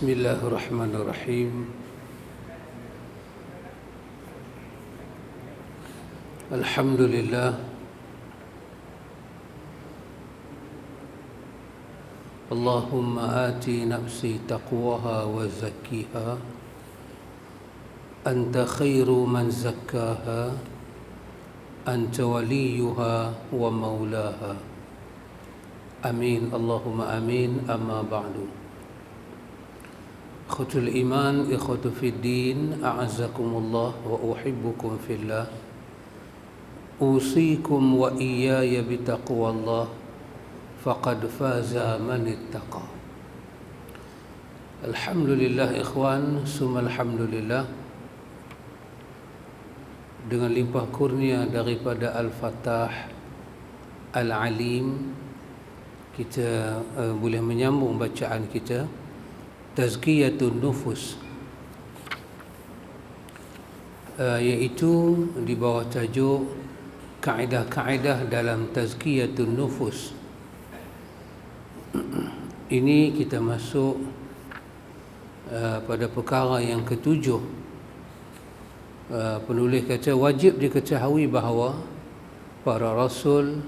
Bismillahirrahmanirrahim. Alhamdulillah. Allahumma ati nafsi taqwaha wa zakkiha anta khairu man zakkaha anta waliyuha wa maulaha. Amin. Allahumma amin. Amma ba'du. Ikhwatul iman, ikhwatu fid din, a'azzakumullah wa uhibbukum fillah. Usikum wa iyaya bitaqwallah, faqad faza man ittaqa. Alhamdulillah ikhwan, summa alhamdulillah, dengan limpah kurnia daripada Al-Fattah Al-Alim, kita boleh menyambung bacaan kita Tazkiyatun Nufus, iaitu di bawah tajuk kaedah-kaedah dalam Tazkiyatun Nufus. Ini kita masuk pada perkara yang ketujuh. Penulis kata wajib diketahui bahawa para Rasul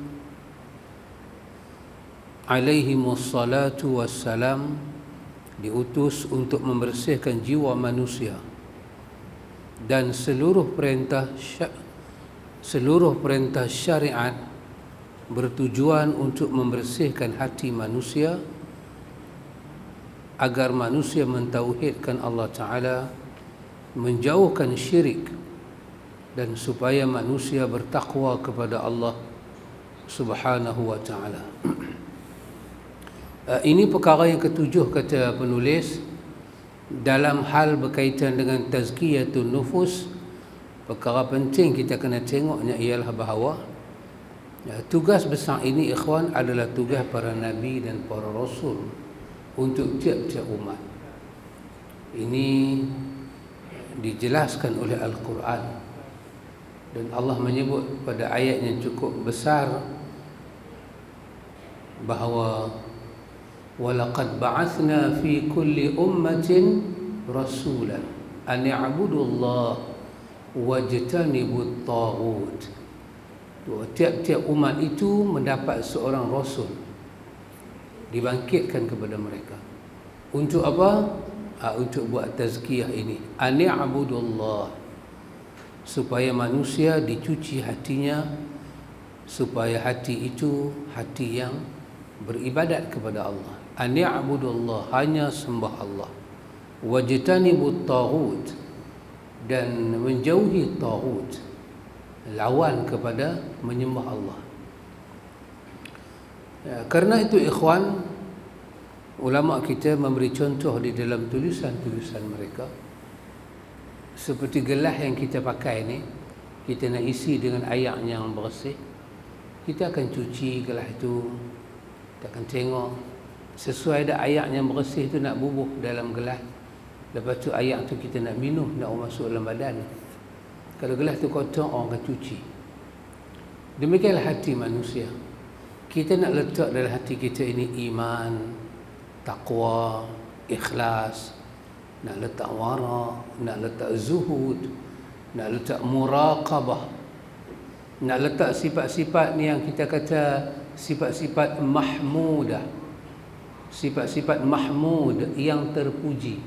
alaihimus salatu wassalam diutus untuk membersihkan jiwa manusia, dan seluruh perintah syariat bertujuan untuk membersihkan hati manusia agar manusia mentauhidkan Allah Ta'ala, menjauhkan syirik, dan supaya manusia bertakwa kepada Allah Subhanahu wa Ta'ala. Ini perkara yang ketujuh, kata penulis, dalam hal berkaitan dengan tazkiyatun nufus. Perkara penting kita kena tengoknya ialah bahawa tugas besar ini, ikhwan, adalah tugas para nabi dan para rasul untuk tiap-tiap umat. Ini dijelaskan oleh Al-Quran, dan Allah menyebut pada ayat yang cukup besar bahawa walaqad ba'athna fi kulli ummatin rasulan an ya'budullaha wajtanibut taghut. Tiap-tiap umat itu mendapat seorang rasul, dibangkitkan kepada mereka. Untuk apa? Untuk buat tazkiyah ini, an ya'budullah, supaya manusia dicuci hatinya, supaya hati itu hati yang beribadat kepada Allah. An ya'budullah, hanya sembah Allah. Wajtanibut taghut, dan menjauhi taghut, lawan kepada menyembah Allah. Karena itu ikhwan, ulama kita memberi contoh di dalam tulisan-tulisan mereka. Seperti gelas yang kita pakai ni, kita nak isi dengan air yang bersih, kita akan cuci gelas itu, kita akan tengok sesuai ada air yang bersih itu nak bubuh dalam gelas. Lepas tu air tu kita nak minum, nak masuk dalam badan. Kalau gelas tu kotor, orang akan cuci. Demikianlah hati manusia. Kita nak letak dalam hati kita ini iman, taqwa, ikhlas, nak letak wara', nak letak zuhud, nak letak muraqabah, nak letak sifat-sifat ni yang kita kata sifat-sifat mahmudah, sifat-sifat mahmud yang terpuji.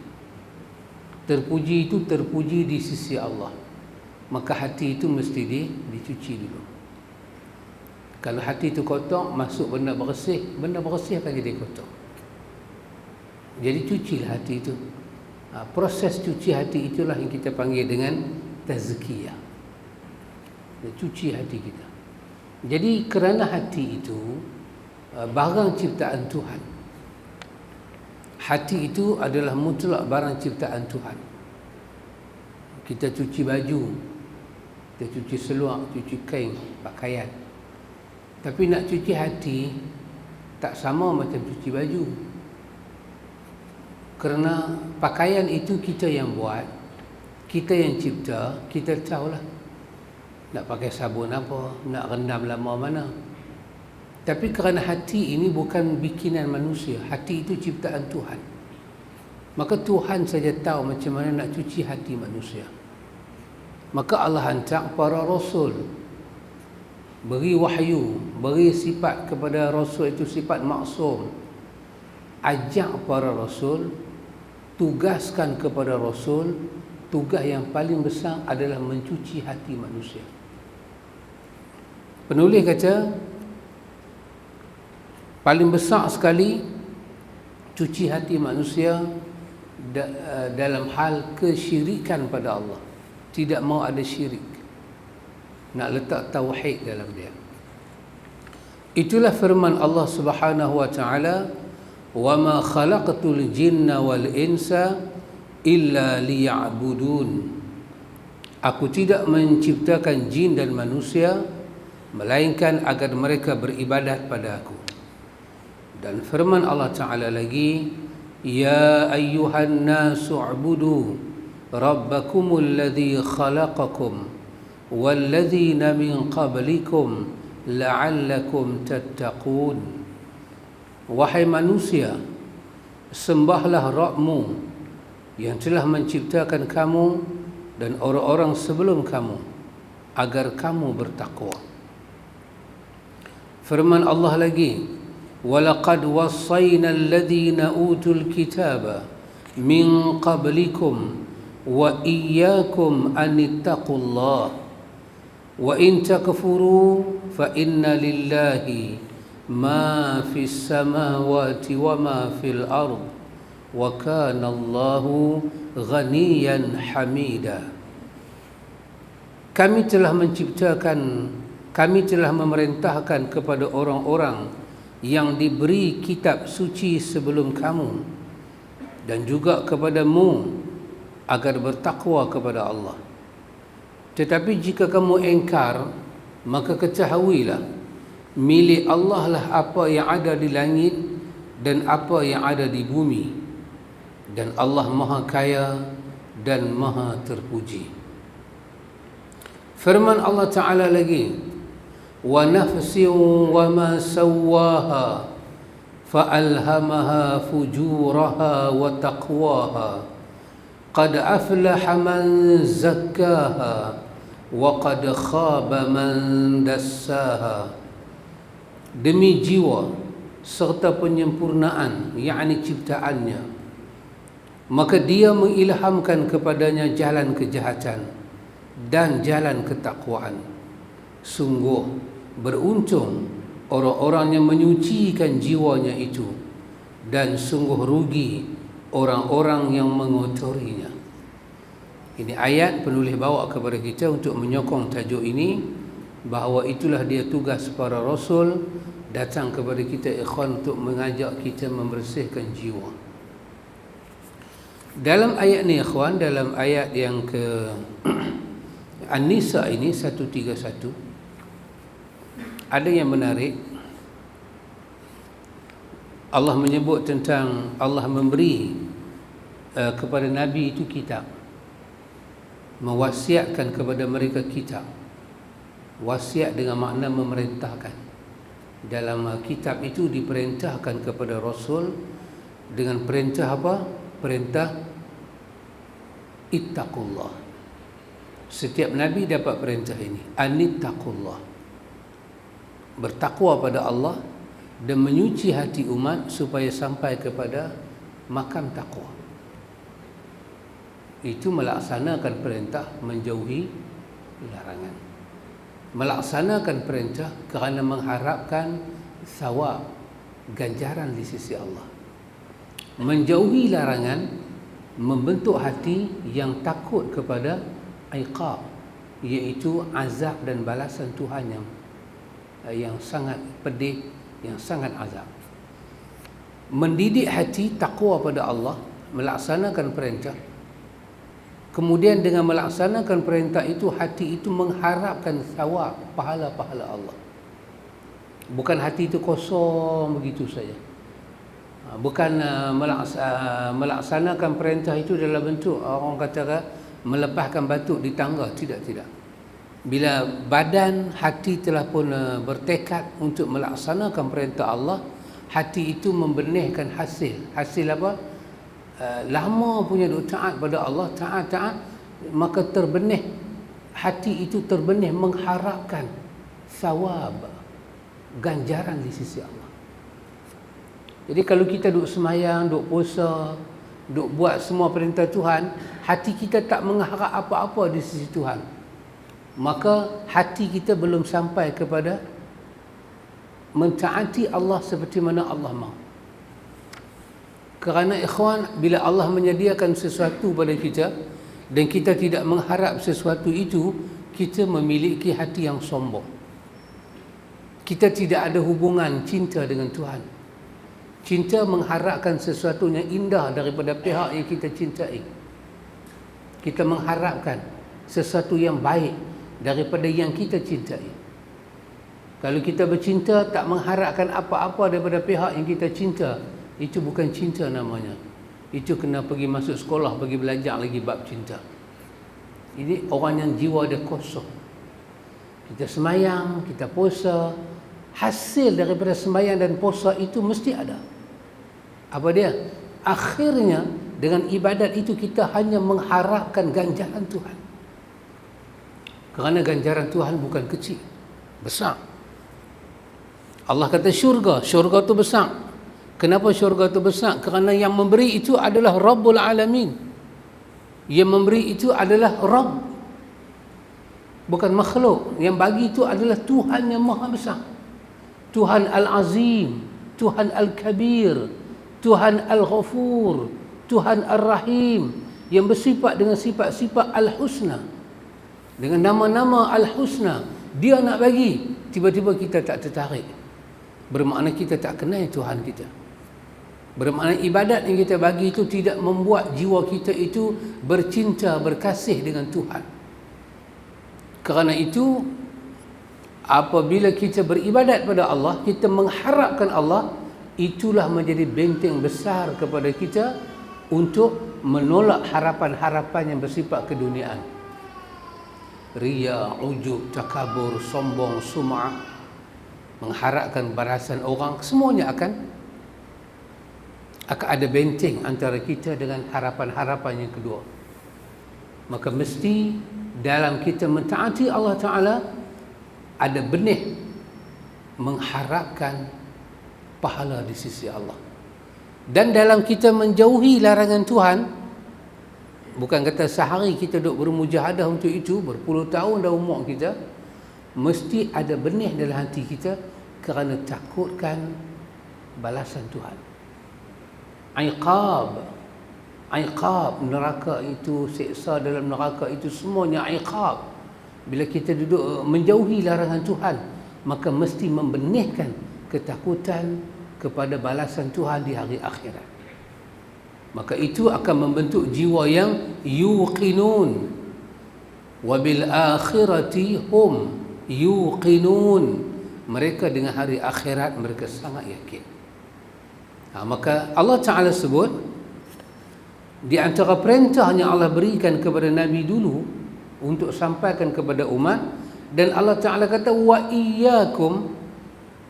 Terpuji itu terpuji di sisi Allah. Maka hati itu mesti dicuci dulu. Kalau hati itu kotor, masuk benda bersih akan jadi kotor. Jadi cucilah hati itu. Proses cuci hati itulah yang kita panggil dengan tazkiyah. Cuci hati kita. Jadi kerana hati itu barang ciptaan Tuhan. Hati itu adalah mutlak barang ciptaan Tuhan. Kita cuci baju, kita cuci seluar, cuci kain, pakaian. Tapi nak cuci hati tak sama macam cuci baju. Kerana pakaian itu kita yang buat, kita yang cipta, kita tahulah nak pakai sabun apa, nak rendam lama mana. Tapi kerana hati ini bukan bikinan manusia, hati itu ciptaan Tuhan. Maka Tuhan saja tahu macam mana nak cuci hati manusia. Maka Allah hantar para rasul, beri wahyu, beri sifat kepada rasul itu sifat maksum. Ajak para rasul, tugaskan kepada rasul, tugas yang paling besar adalah mencuci hati manusia. Penulis kata paling besar sekali cuci hati manusia dalam hal kesyirikan pada Allah. Tidak mau ada syirik, nak letak tauhid dalam dia. Itulah firman Allah Subhanahu wa taala, "Wa ma khalaqtul jinna wal insa illa liya'budun." Aku tidak menciptakan jin dan manusia melainkan agar mereka beribadat pada aku. Dan firman Allah taala lagi, "Ya ayyuhan nasu u'budu rabbakumul ladzi khalaqakum walladzina min qablikum la'allakum tattaqun." Wahai manusia, sembahlah Rabbmu yang telah menciptakan kamu dan orang-orang sebelum kamu agar kamu bertakwa. Firman Allah lagi, "Walaqad wassayna alladhina utul kitaba min qablikum wa iyyakum an ittaqullah wa in takfuru fa inna lillahi ma fis samawati wa ma fil ard wa kana Allahu ghaniyan hamida." Kami telah memerintahkan kepada orang-orang yang diberi kitab suci sebelum kamu dan juga kepadamu agar bertakwa kepada Allah. Tetapi jika kamu engkar, maka ketahuilah milik Allah lah apa yang ada di langit dan apa yang ada di bumi, dan Allah Maha Kaya dan Maha Terpuji. Firman Allah Ta'ala lagi, "Wa nafsin wa ma sawwaha fa'alhamaha fujuraha wa taqwaha qad aflaha man zakkaha wa qad khaba man dassaha." Demi jiwa serta penyempurnaan, yakni ciptaannya, maka dia mengilhamkan kepadanya jalan kejahatan dan jalan ketakwaan. Sungguh beruntung orang-orang yang menyucikan jiwanya itu, dan sungguh rugi orang-orang yang mengotorinya. Ini ayat penulis bawa kepada kita untuk menyokong tajuk ini, bahawa itulah dia tugas para rasul datang kepada kita ikhwan untuk mengajak kita membersihkan jiwa. Dalam ayat ni ikhwan, dalam ayat yang ke An-Nisa ini 131, ada yang menarik. Allah menyebut tentang Allah memberi kepada Nabi itu kitab, mewasiatkan kepada mereka kitab. Wasiat dengan makna memerintahkan. Dalam kitab itu diperintahkan kepada Rasul dengan perintah apa? Perintah ittaqullah. Setiap Nabi dapat perintah ini, anittaqullah, bertakwa pada Allah dan menyuci hati umat supaya sampai kepada makam takwa. Itu melaksanakan perintah, menjauhi larangan. Melaksanakan perintah kerana mengharapkan thawab, ganjaran di sisi Allah. Menjauhi larangan membentuk hati yang takut kepada iqab, iaitu azab dan balasan Tuhan yang sangat pedih, yang sangat azab. Mendidik hati takwa pada Allah, melaksanakan perintah. Kemudian dengan melaksanakan perintah itu, hati itu mengharapkan thawab, pahala-pahala Allah. Bukan hati itu kosong begitu saja. Bukan melaksanakan perintah itu dalam bentuk orang kata melepaskan batu di tangga. Tidak. Bila badan, hati telah pun bertekad untuk melaksanakan perintah Allah, hati itu membenihkan hasil. Hasil apa? lama punya duk taat pada Allah, taat, maka terbenih, hati itu terbenih mengharapkan sawab, ganjaran di sisi Allah. Jadi kalau kita duk semayang, duk puasa, duk buat semua perintah Tuhan, hati kita tak mengharap apa-apa di sisi Tuhan, maka hati kita belum sampai kepada mentaati Allah seperti mana Allah mahu. Kerana ikhwan, bila Allah menyediakan sesuatu pada kita dan kita tidak mengharap sesuatu itu, kita memiliki hati yang sombong. Kita tidak ada hubungan cinta dengan Tuhan. Cinta mengharapkan sesuatu yang indah daripada pihak yang kita cintai. Kita mengharapkan sesuatu yang baik daripada yang kita cintai. Kalau kita bercinta tak mengharapkan apa-apa daripada pihak yang kita cinta, itu bukan cinta namanya. Itu kena pergi masuk sekolah, pergi belajar lagi bab cinta. Ini orang yang jiwa dia kosong. Kita semayang, kita puasa, hasil daripada sembahyang dan puasa itu mesti ada. Apa dia? Akhirnya dengan ibadat itu kita hanya mengharapkan ganjaran Tuhan. Kerana ganjaran Tuhan bukan kecil, besar. Allah kata syurga tu besar. Kenapa syurga tu besar? Kerana yang memberi itu adalah Rabbul Alamin. Yang memberi itu adalah Rabb, bukan makhluk. Yang bagi itu adalah Tuhan yang Maha Besar. Tuhan Al-Azim, Tuhan Al-Kabir, Tuhan Al-Ghafur, Tuhan Al-Rahim, yang bersifat dengan sifat-sifat Al-Husna, dengan nama-nama Al-Husna. Dia nak bagi, tiba-tiba kita tak tertarik, bermakna kita tak kenal Tuhan kita. Bermakna ibadat yang kita bagi itu tidak membuat jiwa kita itu bercinta, berkasih dengan Tuhan. Kerana itu, apabila kita beribadat pada Allah, kita mengharapkan Allah, itulah menjadi benteng besar kepada kita untuk menolak harapan-harapan yang bersifat keduniaan. Riya, ujub, takabur, sombong, sum'ah, mengharapkan balasan orang, semuanya akan ada benteng antara kita dengan harapan-harapan yang kedua. Maka mesti dalam kita mentaati Allah Ta'ala ada benih mengharapkan pahala di sisi Allah. Dan dalam kita menjauhi larangan Tuhan, bukan kata sehari kita duduk bermujahadah untuk itu, berpuluh tahun dah umur kita, mesti ada benih dalam hati kita kerana takutkan balasan Tuhan. Iqab, neraka itu, siksa dalam neraka itu semuanya iqab. Bila kita duduk menjauhi larangan Tuhan, maka mesti membenihkan ketakutan kepada balasan Tuhan di hari akhirat. Maka itu akan membentuk jiwa yang yuqinun, wa bil akhirati hum yuqinun. Mereka dengan hari akhirat mereka sangat yakin. Maka Allah Ta'ala sebut, di antara perintah yang Allah berikan kepada Nabi dulu untuk sampaikan kepada umat, dan Allah Ta'ala kata wa iyyakum,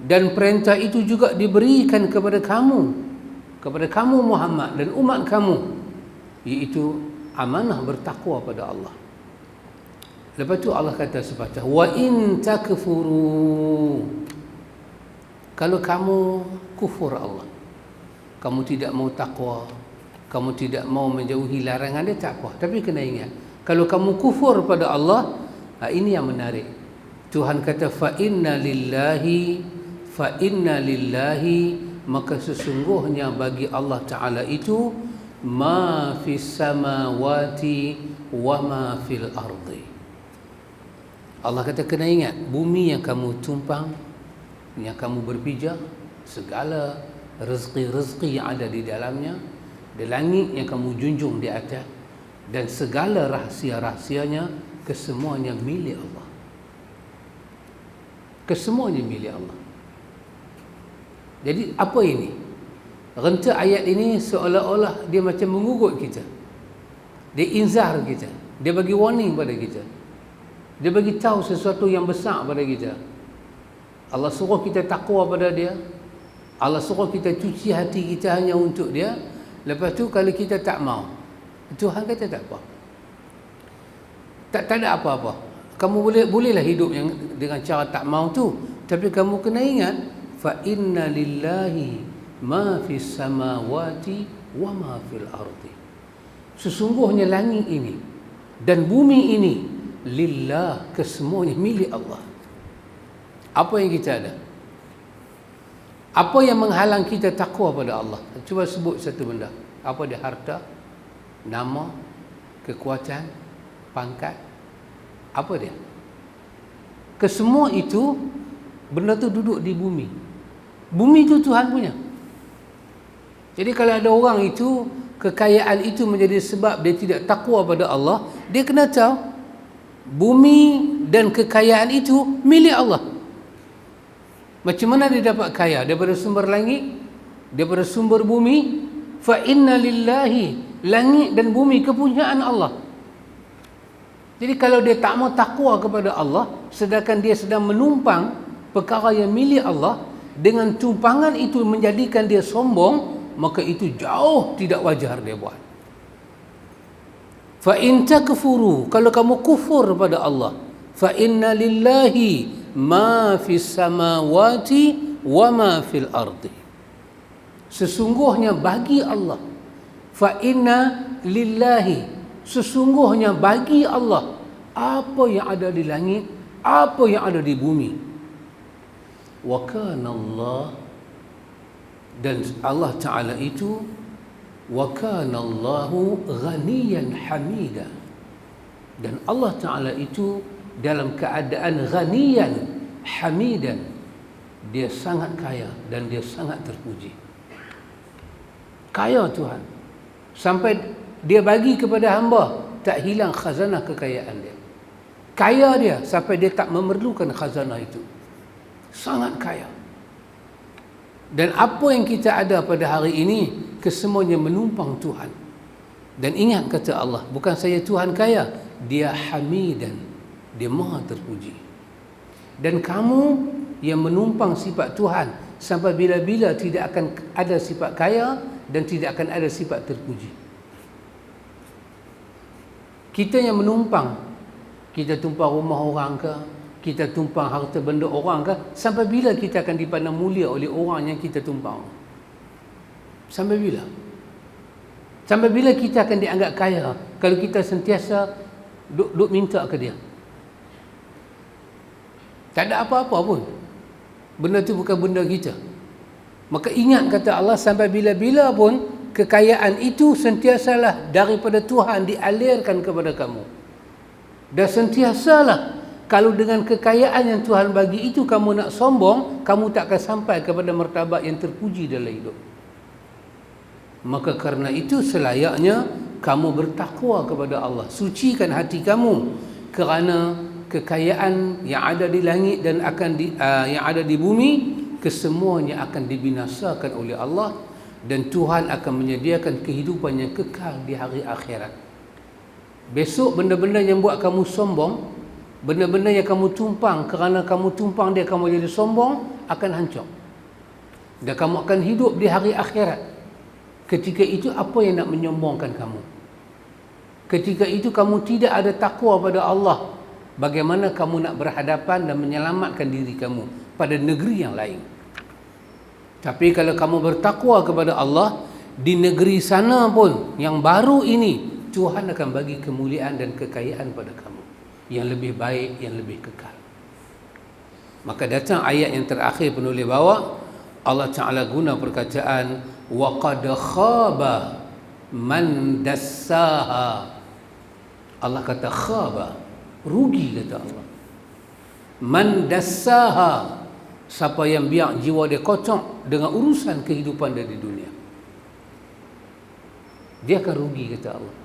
dan perintah itu juga diberikan kepada kamu Muhammad dan umat kamu, iaitu amanah bertakwa pada Allah. Lepas tu Allah kata sepatah, wa in takfuru, kalau kamu kufur Allah, kamu tidak mau takwa, kamu tidak mau menjauhi larangan dia, tak apa. Tapi kena ingat, kalau kamu kufur pada Allah, ini yang menarik. Tuhan kata fa inna lillahi, maka sesungguhnya bagi Allah Ta'ala itu ma fis samawati wa ma fil ardi. Allah kata kena ingat, bumi yang kamu tumpang, yang kamu berpijak, segala rezeki-rezeki yang ada di dalamnya, di langit yang kamu junjung di atas, dan segala rahsia-rahsianya, kesemuanya milik Allah. Kesemuanya milik Allah. Jadi apa ini? Renta ayat ini seolah-olah dia macam mengugut kita. Dia inzar kita. Dia bagi warning pada kita. Dia bagi tahu sesuatu yang besar pada kita. Allah suruh kita takwa pada dia. Allah suruh kita cuci hati kita hanya untuk dia. Lepas tu kalau kita tak mau, Tuhan kata tak apa. Tak ada apa-apa. Kamu bolehlah hidup yang dengan cara tak mau tu, tapi kamu kena ingat fa inna lillahi ma fis samawati wa ma fil ardi. Sesungguhnya langit ini dan bumi ini lillah, kesemuanya milik Allah. Apa yang kita ada? Apa yang menghalang kita takwa pada Allah? Cuba sebut satu benda. Apa dia? Harta, nama, kekuatan, pangkat. Apa dia? Kesemua itu, benda tu duduk di bumi. Bumi itu Tuhan punya. Jadi kalau ada orang itu, kekayaan itu menjadi sebab dia tidak takwa pada Allah, dia kena tahu bumi dan kekayaan itu milik Allah. Macam mana dia dapat kaya? Daripada sumber langit, daripada sumber bumi. Fa inna lillahi, langit dan bumi kepunyaan Allah. Jadi kalau dia tak mau takwa kepada Allah, sedangkan dia sedang menumpang perkara yang milik Allah, dengan tumpangan itu menjadikan dia sombong, maka itu jauh tidak wajar dia buat. Fa in takfuru, kalau kamu kufur pada Allah, fa inna lillahi ma fis samawati wa ma fil ardi. Sesungguhnya bagi Allah, fa inna lillahi, sesungguhnya bagi Allah apa yang ada di langit, apa yang ada di bumi. Wa kana Allah, dan Allah Ta'ala itu, wa kana Allahu ghaniyan hamida, dan Allah Ta'ala itu dalam keadaan ghaniyan hamidan, dia sangat kaya dan dia sangat terpuji. Kaya Tuhan sampai dia bagi kepada hamba, tak hilang khazanah kekayaan dia. Kaya dia sampai dia tak memerlukan khazanah itu. Sangat kaya. Dan apa yang kita ada pada hari ini, kesemuanya menumpang Tuhan. Dan ingat kata Allah, bukan saya Tuhan kaya, dia hamidan, dia maha terpuji. Dan kamu yang menumpang sifat Tuhan, sampai bila-bila tidak akan ada sifat kaya dan tidak akan ada sifat terpuji. Kita yang menumpang, kita tumpang rumah orang ke, kita tumpang harta benda orang ke, sampai bila kita akan dipandang mulia oleh orang yang kita tumpang? Sampai bila? Sampai bila kita akan dianggap kaya kalau kita sentiasa duk minta ke dia? Tak ada apa-apa pun. Benda tu bukan benda kita. Maka ingat kata Allah, sampai bila-bila pun kekayaan itu sentiasalah daripada Tuhan dialirkan kepada kamu. Dan sentiasalah, kalau dengan kekayaan yang Tuhan bagi itu kamu nak sombong, kamu tak akan sampai kepada martabat yang terpuji dalam hidup. Maka kerana itu selayaknya kamu bertakwa kepada Allah. Sucikan hati kamu, kerana kekayaan yang ada di langit dan yang ada di bumi, kesemuanya akan dibinasakan oleh Allah, dan Tuhan akan menyediakan kehidupan yang kekal di hari akhirat. Besok benda-benda yang buat kamu sombong, benda-benda yang kamu tumpang, kerana kamu tumpang dia kamu jadi sombong, akan hancur. Dan kamu akan hidup di hari akhirat. Ketika itu apa yang nak menyombongkan kamu? Ketika itu kamu tidak ada takwa pada Allah, bagaimana kamu nak berhadapan dan menyelamatkan diri kamu pada negeri yang lain? Tapi kalau kamu bertakwa kepada Allah, di negeri sana pun yang baru ini, Tuhan akan bagi kemuliaan dan kekayaan pada kamu yang lebih baik, yang lebih kekal. Maka datang ayat yang terakhir penulis bawa, Allah Ta'ala guna perkataan wa qad khaba man dassaha. Allah kata khaba, rugi kata Allah. Man dassaha, siapa yang biar jiwa dia kocok dengan urusan kehidupan dia di dunia, dia akan rugi kata Allah.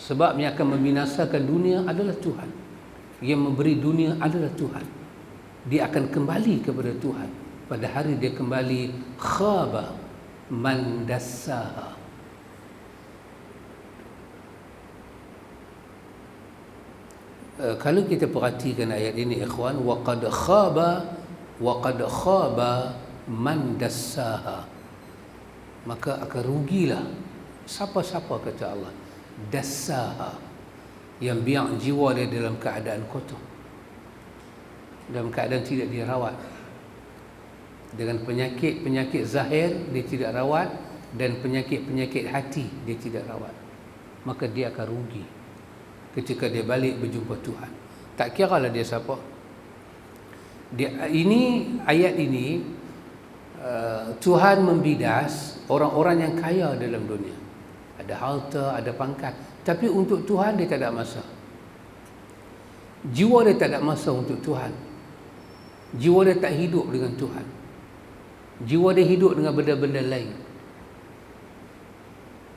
Sebab yang akan membinasakan dunia adalah Tuhan. Yang memberi dunia adalah Tuhan. Dia akan kembali kepada Tuhan pada hari dia kembali. Khaba man dassaha. Kalau kita perhatikan ayat ini ikhwan, wa qad khaba man dassaha. maka akan rugilah siapa-siapa, kata Allah, dassaha, yang biar jiwa dia dalam keadaan kotor, dalam keadaan tidak dirawat, dengan penyakit-penyakit zahir dia tidak rawat, dan penyakit-penyakit hati dia tidak rawat, maka dia akan rugi ketika dia balik berjumpa Tuhan. Tak kira lah dia siapa. Ayat ini Tuhan membidas orang-orang yang kaya dalam dunia, ada harta, ada pangkat, tapi untuk Tuhan dia tak ada masa. Jiwa dia tak ada masa untuk Tuhan. Jiwa dia tak hidup dengan Tuhan. Jiwa dia hidup dengan benda-benda lain.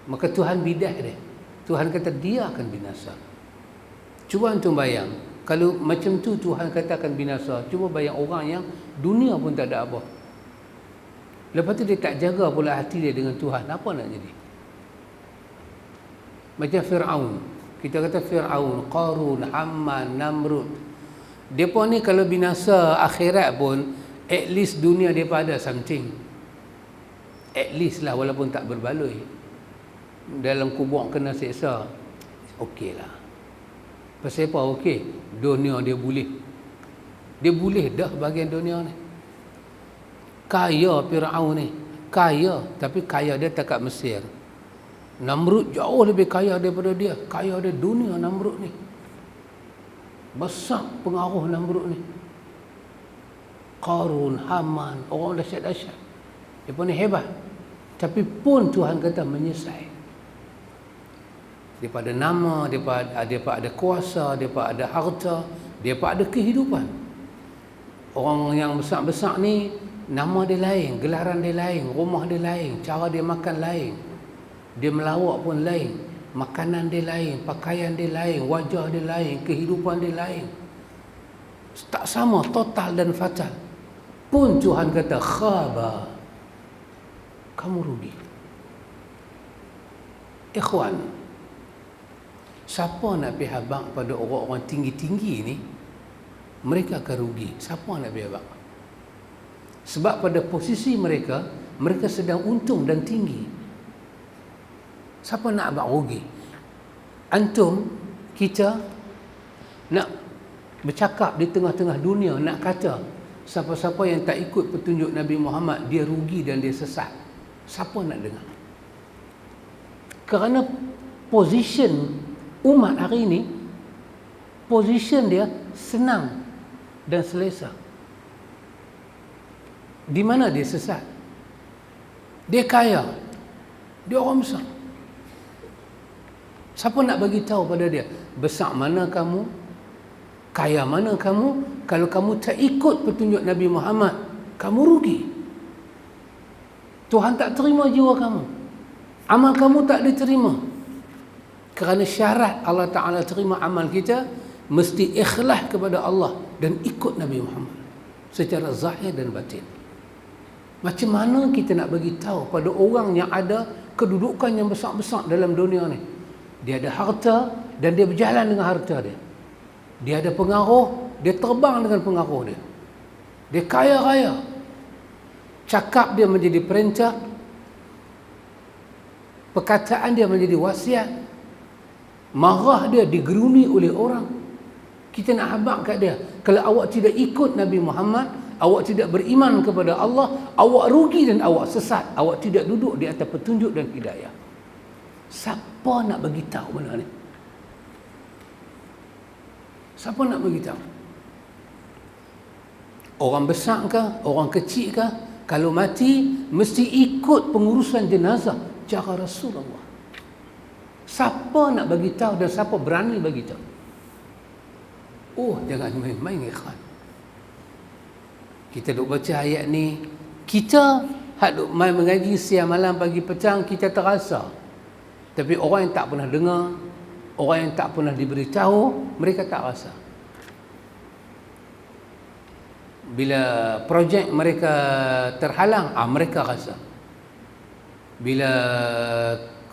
Maka Tuhan bidah dia. Tuhan kata dia akan binasa. Cuba antum bayang, kalau macam tu Tuhan kata akan binasa, cuba bayang orang yang dunia pun tak ada apa, lepas tu dia tak jaga pula hati dia dengan Tuhan, apa nak jadi? Macam Fir'aun. Kita kata Fir'aun, Qarun, Haman, Namrud, mereka ni kalau binasa akhirat pun at least dunia mereka ada something, at least lah, walaupun tak berbaloi. Dalam kubur kena seksa, okey lah. Pasal apa okey? Dunia dia boleh dah bahagian dunia ni. Kaya Fir'aun ni, kaya, tapi kaya dia tak kat Mesir. Namrud jauh lebih kaya daripada dia. Kaya dia dunia Namrud ni. Besar pengaruh Namrud ni. Qarun, Haman, orang dahsyat-dahsyat. Mereka ni hebat. Tapi pun Tuhan kata menyesal. Mereka ada nama, mereka ada kuasa, mereka ada harta, mereka ada kehidupan. Orang yang besar-besar ni, nama dia lain, gelaran dia lain, rumah dia lain, cara dia makan lain, dia melawak pun lain, makanan dia lain, pakaian dia lain, wajah dia lain, kehidupan dia lain. Tak sama, total dan fatal. Pun Tuhan kata khaba, kamu rugi. Ikhwan, siapa nak pergi habaq pada orang-orang tinggi-tinggi ni, mereka akan rugi. Siapa nak pergi habaq? Sebab pada posisi mereka, mereka sedang untung dan tinggi. Siapa nak habaq rugi? Antum, kita nak bercakap di tengah-tengah dunia, nak kata siapa-siapa yang tak ikut petunjuk Nabi Muhammad, dia rugi dan dia sesat. Siapa nak dengar? Kerana position umat hari ini, position dia senang dan selesa. Di mana dia sesat? Dia kaya, dia orang besar. Siapa nak bagi tahu pada dia, besar mana kamu, kaya mana kamu? Kalau kamu tak ikut petunjuk Nabi Muhammad, kamu rugi. Tuhan tak terima jiwa kamu, amal kamu tak diterima. Kerana syarat Allah Ta'ala terima amal kita, mesti ikhlas kepada Allah dan ikut Nabi Muhammad secara zahir dan batin. Macam mana kita nak bagi tahu pada orang yang ada kedudukan yang besar-besar dalam dunia ni, dia ada harta dan dia berjalan dengan harta dia, dia ada pengaruh, dia terbang dengan pengaruh dia, dia kaya raya, cakap dia menjadi perintah, perkataan dia menjadi wasiat, marah dia digeruni oleh orang. Kita nak habaq kat dia, kalau awak tidak ikut Nabi Muhammad, awak tidak beriman kepada Allah, awak rugi dan awak sesat, awak tidak duduk di atas petunjuk dan hidayah. Siapa nak bagi tahu benda ni? Siapa nak bagi tahu? Orang besar ke, orang kecil ke, kalau mati mesti ikut pengurusan jenazah cara Rasulullah. Siapa nak bagi tahu dan siapa berani bagi tahu? Oh, jangan main-main ikhwan. Kita duk baca ayat ni, kita hak duk main mengaji siang malam pagi petang, kita terasa. Tapi orang yang tak pernah dengar, orang yang tak pernah diberitahu, mereka tak rasa. Bila projek mereka terhalang, mereka rasa. Bila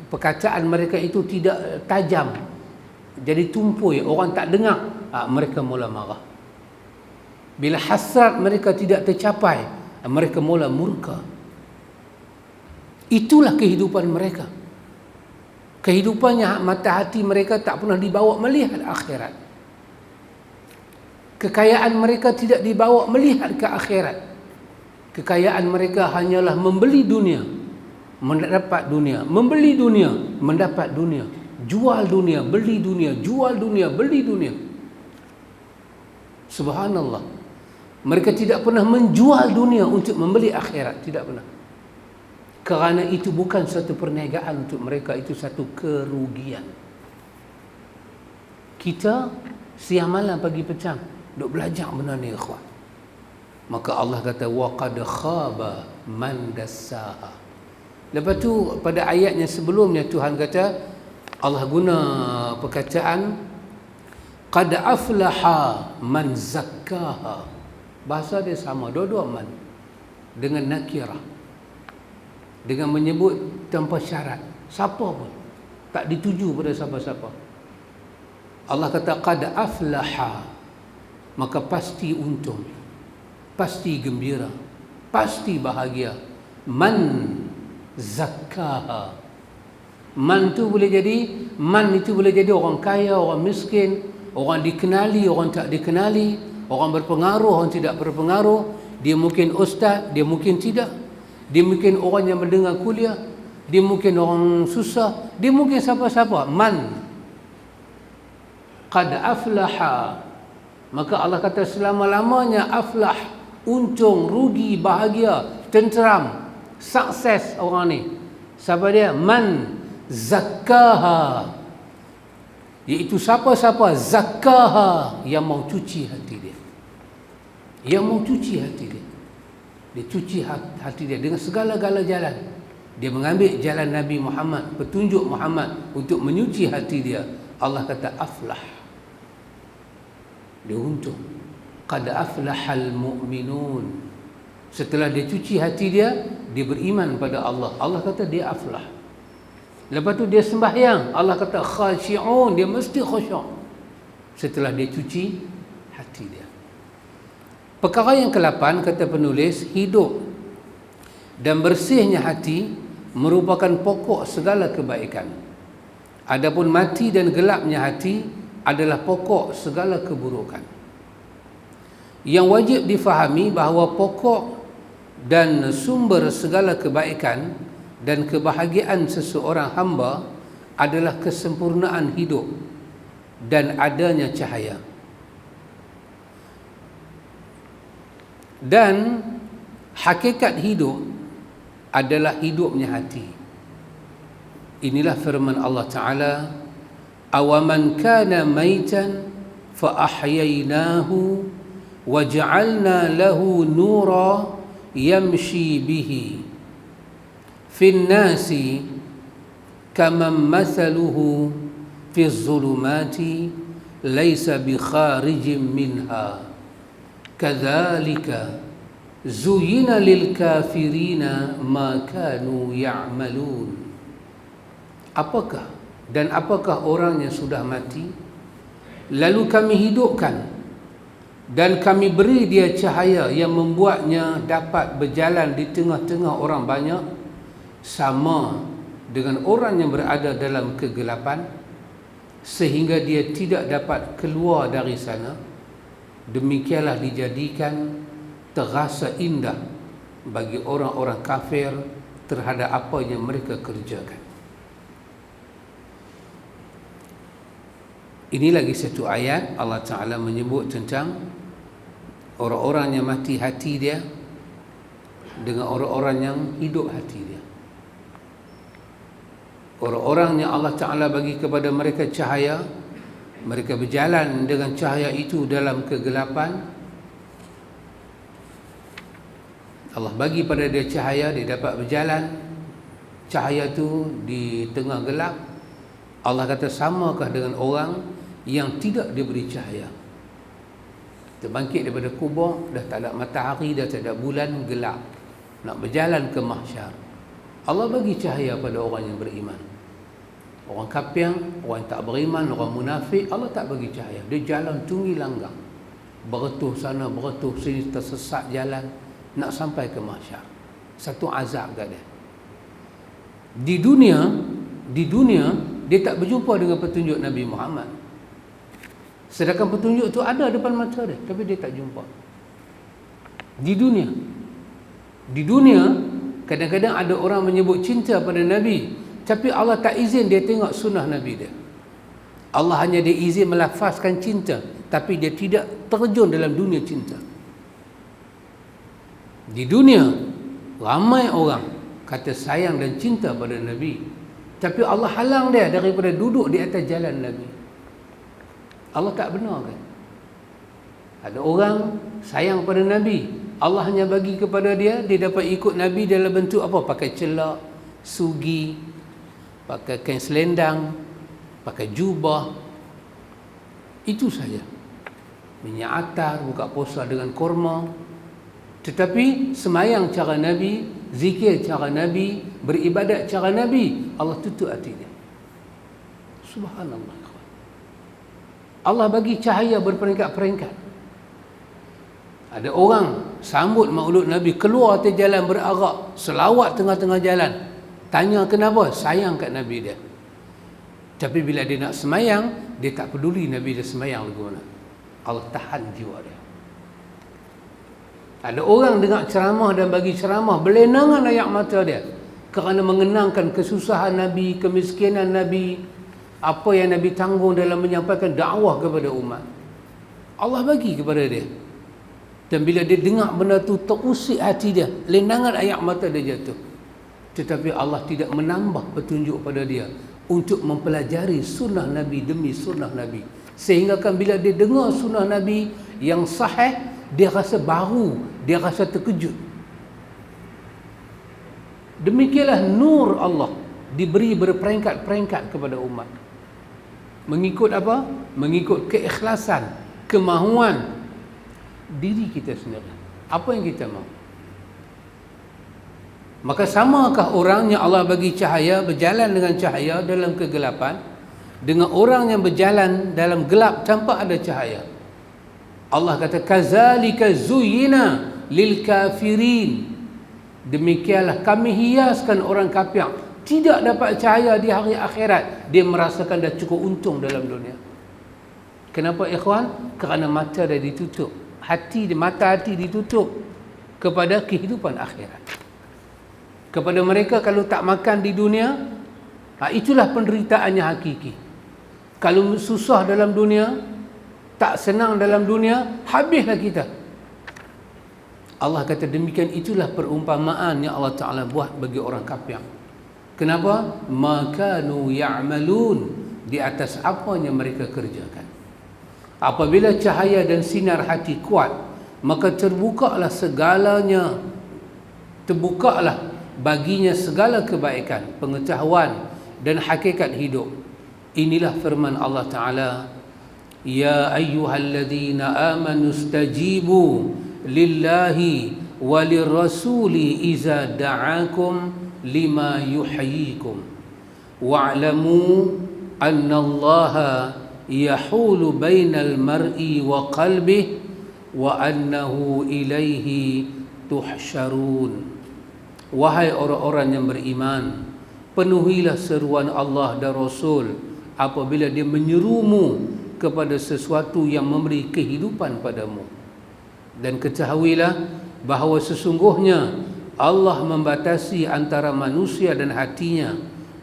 perkataan mereka itu tidak tajam, jadi tumpul, orang tak dengar, mereka mula marah. Bila hasrat mereka tidak tercapai, mereka mula murka. Itulah kehidupan mereka. Kehidupannya, mata hati mereka tak pernah dibawa melihat akhirat. Kekayaan mereka tidak dibawa melihat ke akhirat. Kekayaan mereka hanyalah membeli dunia, mendapat dunia, membeli dunia, mendapat dunia, jual dunia, beli dunia, jual dunia, beli dunia. Subhanallah. Mereka tidak pernah menjual dunia untuk membeli akhirat, tidak pernah. Kerana itu bukan satu perniagaan untuk mereka, itu satu kerugian. Kita siang malam pagi petang duk belajar benda ni, ikhwan. Maka Allah kata waqad khaba man dassaha. Lepas tu pada ayatnya sebelumnya Tuhan kata, Allah guna perkataan qad aflaha man zakkaha. Bahasa dia sama, dua-dua man dengan nakirah, dengan menyebut tanpa syarat, siapa pun, tak dituju pada siapa-siapa. Allah kata qad aflaha, maka pasti untung, pasti gembira, pasti bahagia. Man zakkaha. Man itu boleh jadi orang kaya, orang miskin, orang dikenali, orang tak dikenali, orang berpengaruh, orang tidak berpengaruh. Dia mungkin ustaz, dia mungkin tidak. Dia mungkin orang yang mendengar kuliah, dia mungkin orang susah, dia mungkin siapa-siapa. Man qad aflaha. Maka Allah kata selama-lamanya aflah, untung, rugi, bahagia, tenteram, sukses orang ni. Siapa dia? Man zakkaha, iaitu siapa-siapa zakkaha, yang mau cuci hati dia, yang mau cuci hati dia. Dia cuci hati dia dengan segala-gala jalan. Dia mengambil jalan Nabi Muhammad, petunjuk Muhammad untuk menyuci hati dia. Allah kata aflah, dia untung. Qad aflahal mu'minun. Setelah dia cuci hati dia, dia beriman pada Allah. Allah kata dia aflah. Lepas tu dia sembahyang, Allah kata khashi'un, dia mesti khusyuk setelah dia cuci hati dia. Perkara yang ke-8 kata penulis, hidup dan bersihnya hati merupakan pokok segala kebaikan. Adapun mati dan gelapnya hati adalah pokok segala keburukan. Yang wajib difahami bahawa pokok dan sumber segala kebaikan dan kebahagiaan seseorang hamba adalah kesempurnaan hidup dan adanya cahaya. Dan hakikat hidup adalah hidupnya hati. Inilah firman Allah Ta'ala, awaman kana maitan fa ahyaynahu wa ja'alna lahu nura yamshi bihi fin nasi kaman mathaluhu fi zulumati laysa bi kharijin minha kadzalika zuyyina lil kafirina ma kanu ya'malun. Apakah orang yang sudah mati lalu kami hidupkan dan kami beri dia cahaya yang membuatnya dapat berjalan di tengah-tengah orang banyak, sama dengan orang yang berada dalam kegelapan sehingga dia tidak dapat keluar dari sana. Demikianlah dijadikan terasa indah bagi orang-orang kafir terhadap apa yang mereka kerjakan. Ini lagi satu ayat Allah Ta'ala menyebut tentang orang-orang yang mati hati dia dengan orang-orang yang hidup hati dia. Orang-orang yang Allah Ta'ala bagi kepada mereka cahaya, mereka berjalan dengan cahaya itu dalam kegelapan. Allah bagi pada dia cahaya, dia dapat berjalan cahaya itu di tengah gelap. Allah kata samakah dengan orang yang tidak diberi cahaya? Terbangkit daripada kubur, dah tak ada matahari, dah tak ada bulan, gelap, nak berjalan ke mahsyar. Allah bagi cahaya pada orang yang beriman. Orang kafir, orang tak beriman, orang munafik, Allah tak bagi cahaya. Dia jalan tunggi langgang, beretuh sana, beretuh sini, tersesat jalan, nak sampai ke mahsyar. Satu azab kat dia. Di dunia dia tak berjumpa dengan petunjuk Nabi Muhammad. Sedangkan petunjuk tu ada depan mata dia, tapi dia tak jumpa. Di dunia kadang-kadang ada orang menyebut cinta pada Nabi, tapi Allah tak izin dia tengok sunnah Nabi dia. Allah hanya dia izin melafazkan cinta, tapi dia tidak terjun dalam dunia cinta. Di dunia ramai orang kata sayang dan cinta pada Nabi, tapi Allah halang dia daripada duduk di atas jalan Nabi. Allah tak benarkan. Ada orang sayang pada Nabi, Allah hanya bagi kepada dia dapat ikut Nabi dalam bentuk apa? Pakai celak, sugi, pakai kain selendang, pakai jubah. Itu saja. Minyak atar, buka puasa dengan kurma. Tetapi semayang cara Nabi, zikir cara Nabi, beribadat cara Nabi, Allah tutup hati dia. Subhanallah. Allah bagi cahaya berperingkat-peringkat. Ada orang sambut maulud Nabi, keluar atas jalan berarak, selawat tengah-tengah jalan. Tanya kenapa? Sayang kat Nabi dia. Tapi bila dia nak semayang, dia tak peduli Nabi dia semayang lagu mana. Allah tahan jiwa dia. Ada orang dengar ceramah dan bagi ceramah, berlenangan air mata dia kerana mengenangkan kesusahan Nabi, kemiskinan Nabi, apa yang Nabi tanggung dalam menyampaikan dakwah kepada umat. Allah bagi kepada dia. Dan bila dia dengar benda tu, terusik hati dia, lenangan air mata dia jatuh. Tetapi Allah tidak menambah petunjuk pada dia untuk mempelajari sunnah Nabi demi sunnah Nabi. Sehingga kan bila dia dengar sunnah Nabi yang sahih, dia rasa baru, dia rasa terkejut. Demikianlah nur Allah diberi berperingkat-peringkat kepada umat. Mengikut apa? Mengikut keikhlasan, kemahuan diri kita sendiri. Apa yang kita mahu. Maka samakah orang yang Allah bagi cahaya, berjalan dengan cahaya dalam kegelapan, dengan orang yang berjalan dalam gelap tanpa ada cahaya? Allah kata, kazalika zuyyina lil kafirin. Demikianlah kami hiaskan orang kafir, tidak dapat cahaya di hari akhirat, dia merasakan dah cukup untung dalam dunia. Kenapa ikhwan? Kerana mata dia ditutup, mata hati ditutup kepada kehidupan akhirat. Kepada mereka kalau tak makan di dunia, itulah penderitaannya hakiki. Kalau susah dalam dunia, tak senang dalam dunia, habislah kita. Allah kata demikian, itulah perumpamaan yang Allah Ta'ala buat bagi orang kafir. Kenapa? Makanu ya'malun, di atas apa yang mereka kerjakan. Apabila cahaya dan sinar hati kuat, maka terbukalah segalanya, terbukalah baginya segala kebaikan, pengetahuan dan hakikat hidup. Inilah firman Allah Ta'ala, ya ayyuhalladzina amanu stajibu lillahi walirrasuli iza da'akum lima yuhyikum wa'lamu annallaha yahulu bainal mar'i wa qalbih wa annahu ilaihi tuhsyarun. Wahai orang-orang yang beriman, penuhilah seruan Allah dan Rasul apabila dia menyerumu kepada sesuatu yang memberi kehidupan padamu. Dan ketahuilah bahawa sesungguhnya Allah membatasi antara manusia dan hatinya,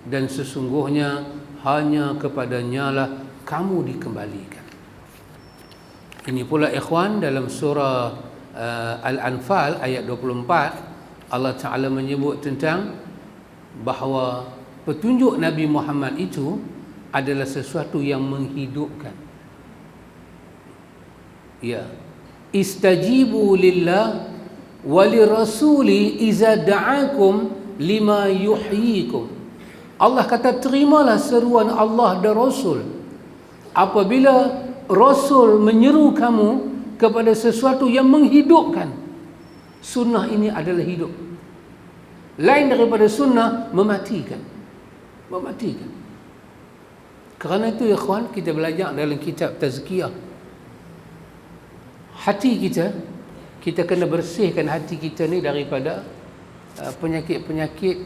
dan sesungguhnya hanya kepadanya lah kamu dikembalikan. Ini pula ikhwan dalam surah Al-Anfal ayat 24, Allah Ta'ala menyebut tentang bahawa petunjuk Nabi Muhammad itu adalah sesuatu yang menghidupkan. Ya, istajibu lillah walirrasuli iza da'akum lima yuhyikum. Allah kata terimalah seruan Allah dan Rasul apabila Rasul menyeru kamu kepada sesuatu yang menghidupkan. Sunnah ini adalah hidup. Lain daripada sunnah, mematikan. Mematikan. Kerana itu ya ikhwan, kita belajar dalam kitab tazkiyah. Hati kita kena bersihkan hati kita ni daripada penyakit-penyakit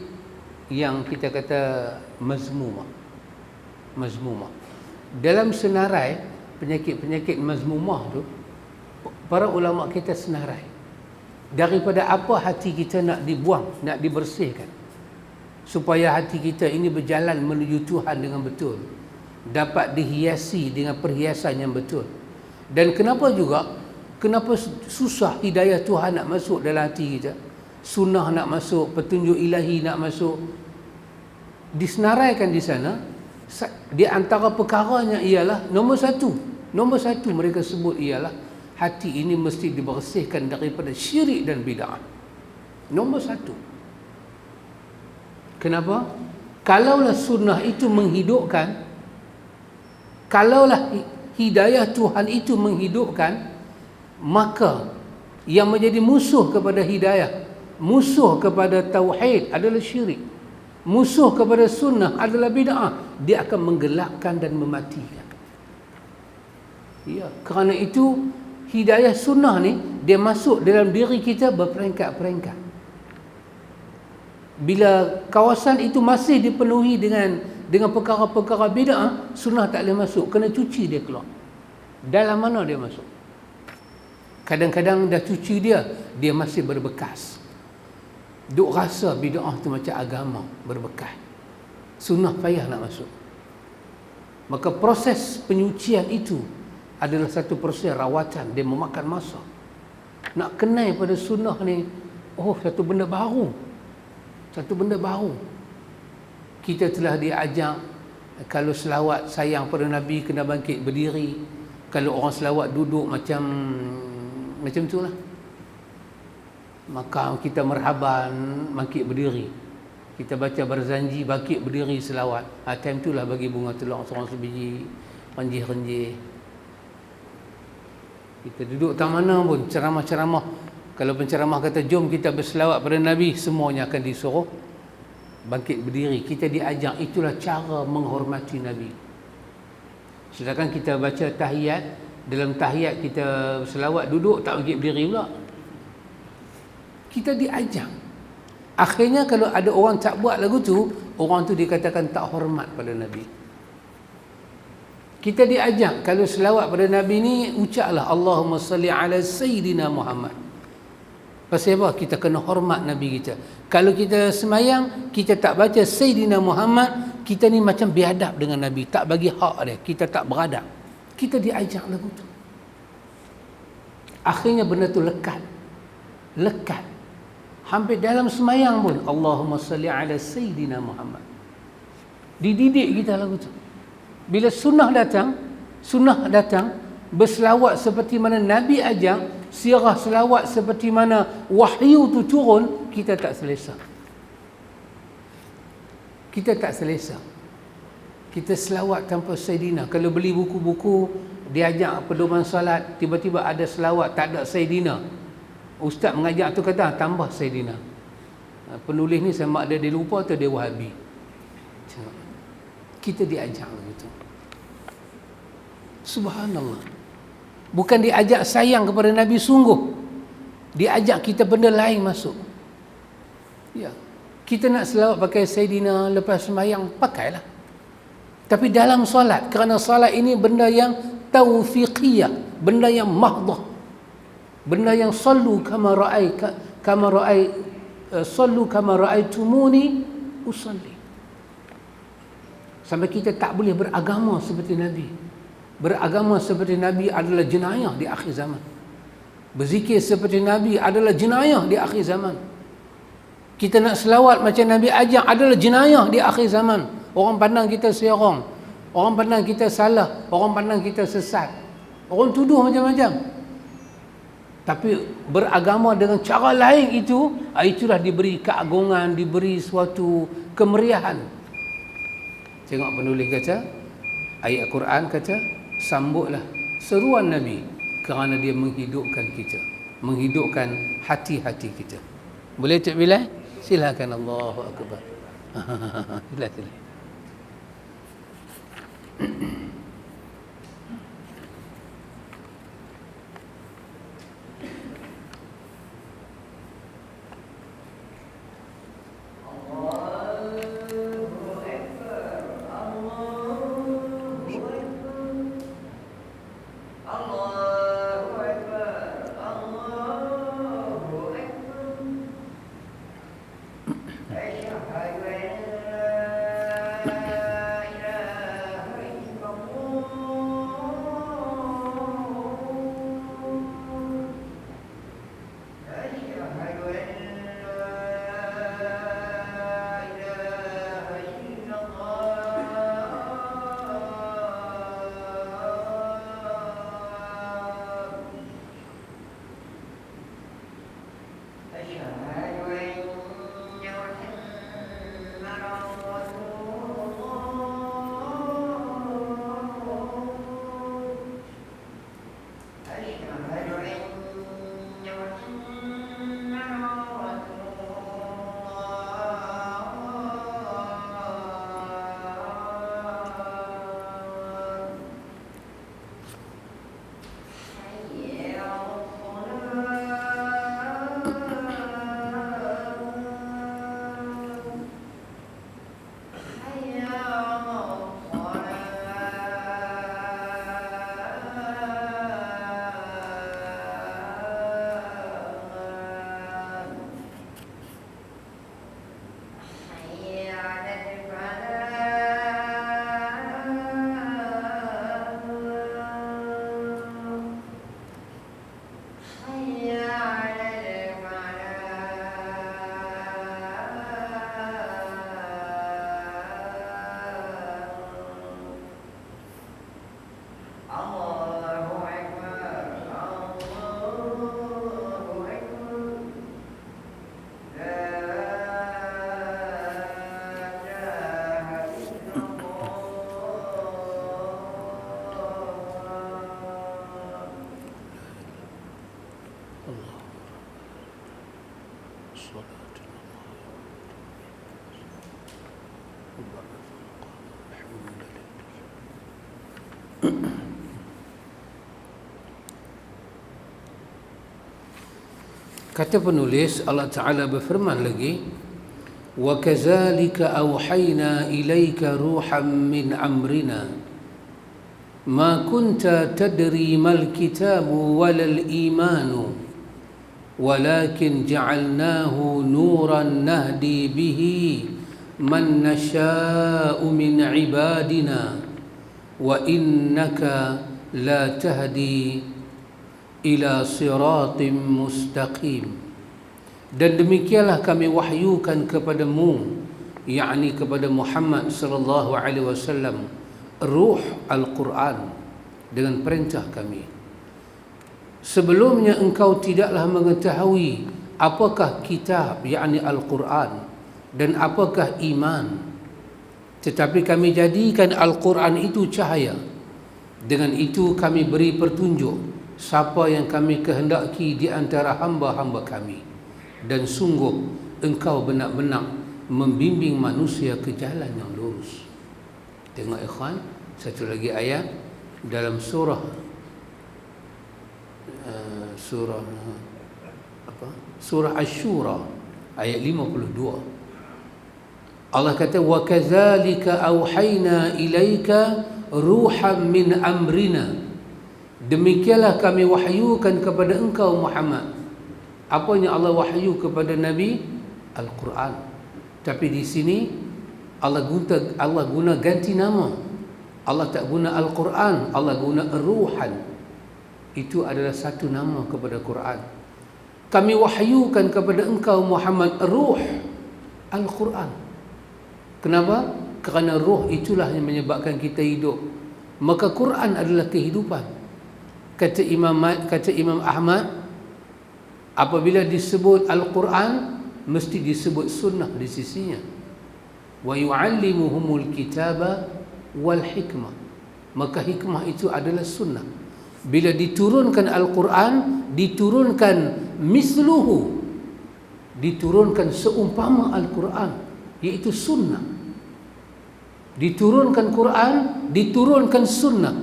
yang kita kata mazmumah. Dalam senarai penyakit-penyakit mazmumah tu, para ulama kita senarai daripada apa hati kita nak dibuang, nak dibersihkan, supaya hati kita ini berjalan menuju Tuhan dengan betul, dapat dihiasi dengan perhiasan yang betul. Dan kenapa susah hidayah Tuhan nak masuk dalam hati kita, sunnah nak masuk, petunjuk ilahi nak masuk, disenaraikan di sana. Di antara perkaranya ialah nombor satu mereka sebut ialah hati ini mesti dibersihkan daripada syirik dan bid'ah. Nombor satu. Kenapa? Kalaulah sunnah itu menghidupkan, kalaulah hidayah Tuhan itu menghidupkan, maka yang menjadi musuh kepada hidayah, musuh kepada tauhid adalah syirik, musuh kepada sunnah adalah bid'ah. Dia akan menggelapkan dan mematikan. Ya, kerana itu hidayah sunnah ni dia masuk dalam diri kita berperingkat-peringkat. Bila kawasan itu masih dipenuhi dengan perkara-perkara bid'ah, sunnah tak boleh masuk, kena cuci dia keluar. Dalam mana dia masuk? Kadang-kadang dah cuci dia masih berbekas. Duk rasa bid'ah tu macam agama, berbekas. Sunnah payah nak masuk. Maka proses penyucian itu adalah satu proses rawatan, dia memakan masa. Nak kenal pada sunnah ni, satu benda baru. Kita telah diajak, kalau selawat sayang pada Nabi kena bangkit berdiri. Kalau orang selawat duduk macam tu lah. Maka kita merhaban, bangkit berdiri. Kita baca barzanji, bangkit berdiri selawat. Time itulah bagi bunga telur seorang sebiji, renjih-renjih. Kita duduk tak mana pun, ceramah-ceramah. Kalau penceramah kata jom kita berselawat pada Nabi, semuanya akan disuruh bangkit berdiri. Kita diajak, itulah cara menghormati Nabi. Sedangkan kita baca tahiyat, dalam tahiyat kita selawat duduk tak bangkit berdiri pula. Kita diajak. Akhirnya kalau ada orang tak buat lagu tu, orang tu dikatakan tak hormat pada Nabi. Kita diajak, kalau selawat pada Nabi ni, ucaplah Allahumma salli ala Sayyidina Muhammad. Pasal apa? Kita kena hormat Nabi kita. Kalau kita semayang, kita tak baca Sayyidina Muhammad, kita ni macam biadab dengan Nabi, tak bagi hak dia, kita tak beradab. Kita diajak lagu tu. Akhirnya benda tu lekat. Hampir dalam semayang pun Allahumma salli ala Sayyidina Muhammad. Dididik kita lagu tu. Bila sunnah datang berselawat seperti mana Nabi ajar, sirah selawat seperti mana wahyu tu turun, kita tak selesa. Kita selawat tanpa Sayyidina. Kalau beli buku-buku diajak pedoman salat, tiba-tiba ada selawat tak ada Sayyidina, ustaz mengajar tu kata tambah Sayyidina. Penulis ni sama ada dia lupa atau dia Wahabi. Kita diajak begitu. Subhanallah. Bukan diajak sayang kepada Nabi sungguh. Diajak kita benda lain masuk. Ya. Kita nak selawat pakai Sayyidina lepas sembahyang, pakailah. Tapi dalam solat, kerana solat ini benda yang taufiqiyah, benda yang mahdah. Benda yang sallu kama ra'aitumuni usalli. Sampai kita tak boleh beragama seperti Nabi. Beragama seperti Nabi adalah jenayah di akhir zaman. Berzikir seperti Nabi adalah jenayah di akhir zaman. Kita nak selawat macam Nabi ajar adalah jenayah di akhir zaman. Orang pandang kita serong, orang pandang kita salah, orang pandang kita sesat, orang tuduh macam-macam. Tapi beragama dengan cara lain itulah diberi keagungan, diberi suatu kemeriahan. Tengok penulis kata, ayat Quran kata, sambutlah seruan Nabi kerana dia menghidupkan kita, menghidupkan hati-hati kita. Boleh Cik Bilal? Silakan. Allahu Akbar. Silakan. Kata penulis, Allah Ta'ala berfirman lagi, وَكَذَلِكَ أَوْحَيْنَا إِلَيْكَ رُوحًا مِّنْ أَمْرِنَا مَا كُنْتَ تَدْرِي مَا الْكِتَابُ وَلَا الْإِيمَانُ وَلَكِنْ جَعَلْنَاهُ نُورًا نَهْدِي بِهِ مَنْ نَشَاءُ مِنْ عِبَادِنَا وَإِنَّكَ لَا تَهْدِي إِلَى صِرَاطٍ مُسْتَقِيمٍ. Dan demikianlah kami wahyukan kepadamu, yakni kepada Muhammad sallallahu alaihi wasallam, ruh Al-Quran dengan perintah kami. Sebelumnya engkau tidaklah mengetahui apakah kitab, yakni Al-Quran, dan apakah iman. Tetapi kami jadikan Al-Quran itu cahaya. Dengan itu kami beri petunjuk siapa yang kami kehendaki di antara hamba-hamba kami. Dan sungguh engkau benar-benar membimbing manusia ke jalan yang lurus. Tengok ikhwan, satu lagi ayat dalam surah Surah Asy-Syura ayat 52. Allah kata, wa kadzalika auhayna ilaika ruhan min amrina. Demikianlah kami wahyukan kepada engkau Muhammad. Apa yang Allah wahyu kepada Nabi? Al-Quran. Tapi di sini Allah guna ganti nama. Allah tak guna Al-Quran, Allah guna Ruhan. Itu adalah satu nama kepada Quran. Kami wahyukan kepada engkau Muhammad ruh Al-Quran. Kenapa? Kerana ruh itulah yang menyebabkan kita hidup. Maka Quran adalah kehidupan. Kata Imam Ahmad, apabila disebut Al-Quran mesti disebut sunnah di sisinya. Wa yu'allimuhumul kitaba wal hikmah. Maka hikmah itu adalah sunnah. Bila diturunkan Al-Quran, diturunkan misluhu, diturunkan seumpama Al-Quran, iaitu sunnah. Diturunkan Quran, diturunkan sunnah.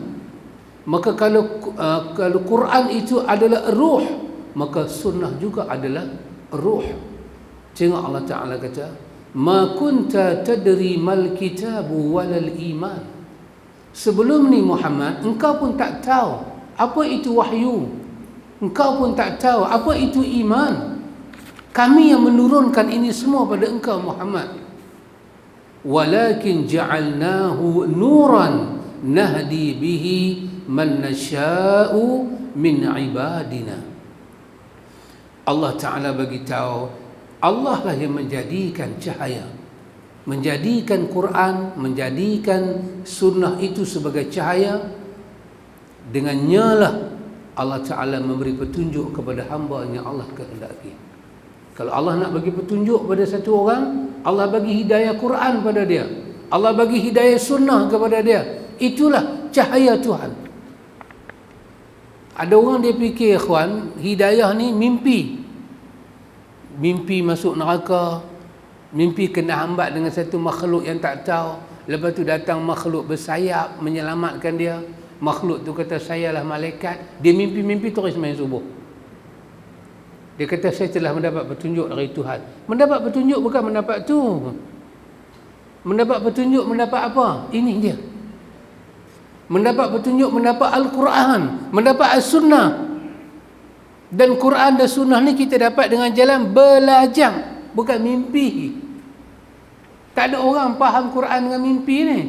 Maka kalau Quran itu adalah ruh, maka sunnah juga adalah ruh. Tengok Allah Ta'ala kata, ma kunta tadri mal kitabu walal iman. Sebelum ni Muhammad, engkau pun tak tahu apa itu wahyu. Engkau pun tak tahu apa itu iman. Kami yang menurunkan ini semua pada engkau Muhammad. Walakin ja'alnahu nuran nahdi bihi man nasha'u min ibadina. Allah Ta'ala bagi tahu, Allah lah yang menjadikan cahaya, menjadikan Quran, menjadikan sunnah itu sebagai cahaya. Dengannya lah Allah Ta'ala memberi petunjuk kepada hamba yang Allah kehendaki. Kalau Allah nak bagi petunjuk pada satu orang, Allah bagi hidayah Quran pada dia, Allah bagi hidayah sunnah kepada dia. Itulah cahaya Tuhan. Ada orang dia fikir, ikhwan, hidayah ni mimpi. Mimpi masuk neraka, mimpi kena hambat dengan satu makhluk yang tak tahu. Lepas tu datang makhluk bersayap menyelamatkan dia. Makhluk tu kata, saya lah malaikat. Dia mimpi-mimpi terus main subuh. Dia kata, saya telah mendapat petunjuk dari Tuhan. Mendapat petunjuk bukan mendapat tu. Mendapat petunjuk mendapat apa? Ini dia. Mendapat petunjuk mendapat Al-Quran, mendapat As-Sunnah. Dan Quran dan Sunnah ni kita dapat dengan jalan belajar, bukan mimpi. Tak ada orang faham Quran dengan mimpi ni.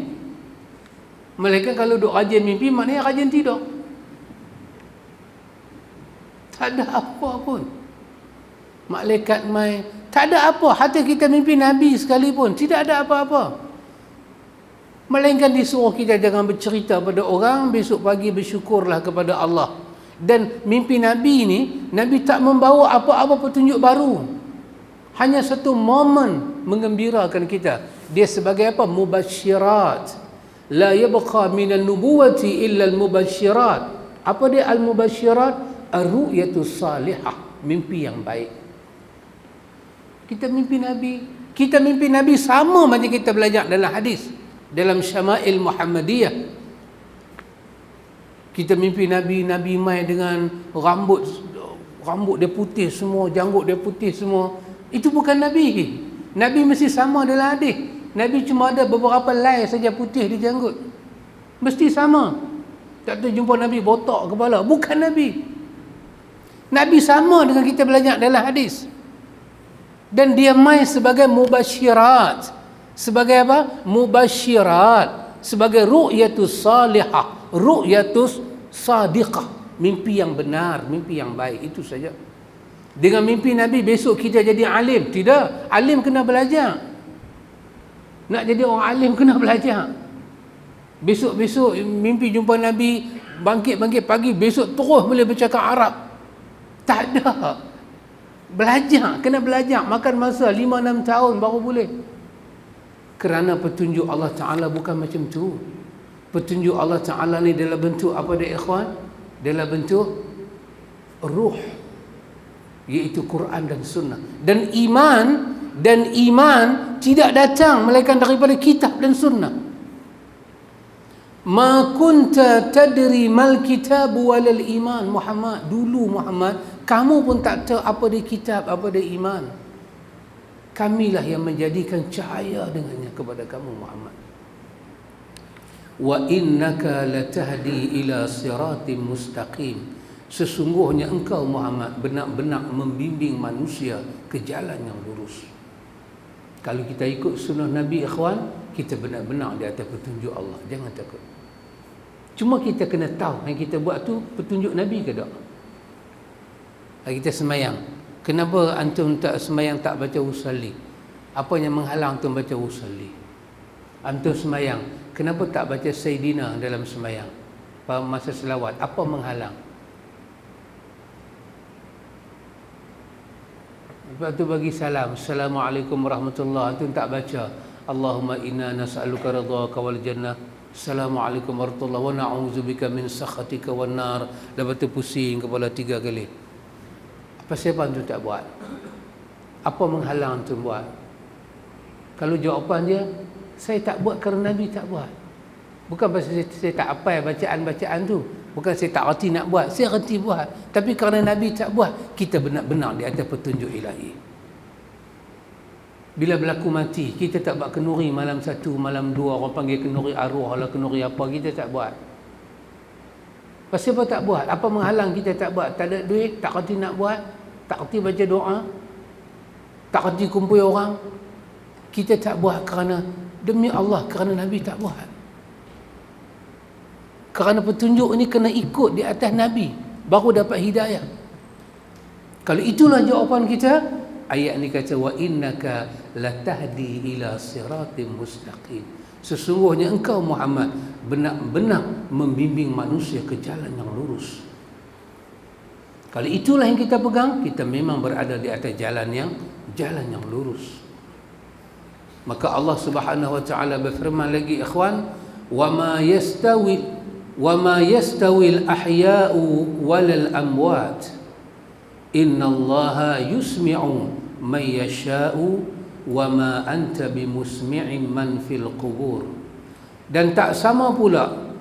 Mereka kalau duk rajin mimpi, maknanya rajin tidur. Tak ada apa pun. Malaikat mai, tak ada apa. Hatta kita mimpi Nabi sekalipun, tidak ada apa-apa. Melainkan disuruh kita jangan bercerita pada orang, besok pagi bersyukurlah kepada Allah. Dan mimpi Nabi ni, Nabi tak membawa apa-apa petunjuk baru. Hanya satu momen mengembirakan kita. Dia sebagai apa? Mubasyirat. La yabqa minal nubuwati illa al-mubasyirat. Apa dia al-mubasyirat? Ar-ru'yatus salihah, mimpi yang baik. Kita mimpi Nabi, kita mimpi Nabi sama macam kita belajar dalam hadis, dalam Syama'il Muhammadiyah. Kita mimpi Nabi, Nabi mai dengan rambut dia putih semua, janggut dia putih semua. Itu bukan Nabi. Nabi mesti sama dalam hadis. Nabi cuma ada beberapa helai saja putih di janggut. Mesti sama. Tak tahu jumpa Nabi botak kepala. Bukan Nabi. Nabi sama dengan kita belajar dalam hadis. Dan dia mai sebagai mubasyirat. Sebagai apa? Mubasyirat. Sebagai ru'yatus salihah, ru'yatus sadiqah, mimpi yang benar, mimpi yang baik. Itu saja. Dengan mimpi Nabi besok kita jadi alim? Tidak. Alim kena belajar. Nak jadi orang alim kena belajar. Besok-besok mimpi jumpa Nabi, bangkit-bangkit pagi, besok terus boleh bercakap Arab. Tak ada. Belajar, kena belajar. Makan masa 5-6 tahun baru boleh. Kerana petunjuk Allah Ta'ala bukan macam tu. Petunjuk Allah Ta'ala ni dalam bentuk apa dia, ikhwan? Dalam bentuk ruh, iaitu Quran dan Sunnah. Dan iman tidak datang melainkan daripada kitab dan Sunnah. Ma kunta tadri mal kitab walal iman. Muhammad, dulu Muhammad, kamu pun tak tahu apa dia kitab, apa dia iman. Kamilah yang menjadikan cahaya dengannya kepada kamu Muhammad. Wa innaka latahdi ila siratim mustaqim. Sesungguhnya engkau Muhammad benar-benar membimbing manusia ke jalan yang lurus. Kalau kita ikut sunnah Nabi, ikhwan, kita benar-benar di atas petunjuk Allah. Jangan takut. Cuma kita kena tahu yang kita buat tu petunjuk Nabi ke tak? Kita semayang. Kenapa antum tak semayang, tak baca usalli? Apa yang menghalang antum baca usalli? Antum semayang, kenapa tak baca Sayyidina dalam semayang? Pada masa selawat, apa menghalang? Lepas tu bagi salam, Assalamualaikum warahmatullahi wabarakatuh, antum tak baca Allahumma inna nas'aluka ridhaka wal jannah, Assalamualaikum warahmatullahi wabarakatuh, wa na'udzubika min sakhatika wan nar. Lepas tu pusing kepala 3 kali. Apa sebab antum tak buat? Apa menghalang antum buat? Kalau jawapan dia, saya tak buat kerana Nabi tak buat. Bukan pasal saya tak hafal bacaan-bacaan tu, bukan saya tak reti nak buat, saya reti buat. Tapi kerana Nabi tak buat, kita benar-benar di atas petunjuk ilahi. Bila berlaku mati, kita tak buat kenuri malam 1, malam 2, orang panggil kenuri arwah lah, kenuri apa, kita tak buat. Pasal apa tak buat? Apa menghalang kita tak buat? Tak ada duit, tak reti nak buat, tak reti baca doa, tak reti kumpul orang. Kita tak buat kerana demi Allah, kerana Nabi tak buat. Kerana petunjuk ini kena ikut di atas Nabi, baru dapat hidayah. Kalau itulah jawapan kita, ayat ni kata wa innaka latahdi ila siratim mustaqim. Sesungguhnya engkau Muhammad benar-benar membimbing manusia ke jalan yang lurus. Kalau itulah yang kita pegang, kita memang berada di atas jalan yang lurus. Maka Allah Subhanahu wa taala berfirman lagi, ikhwan, wa ma yastawi al-ahya'u wal amwat innallaha yusmi'u man yasha'u wa ma anta bimusmi'in man fil qubur. Dan tak sama pula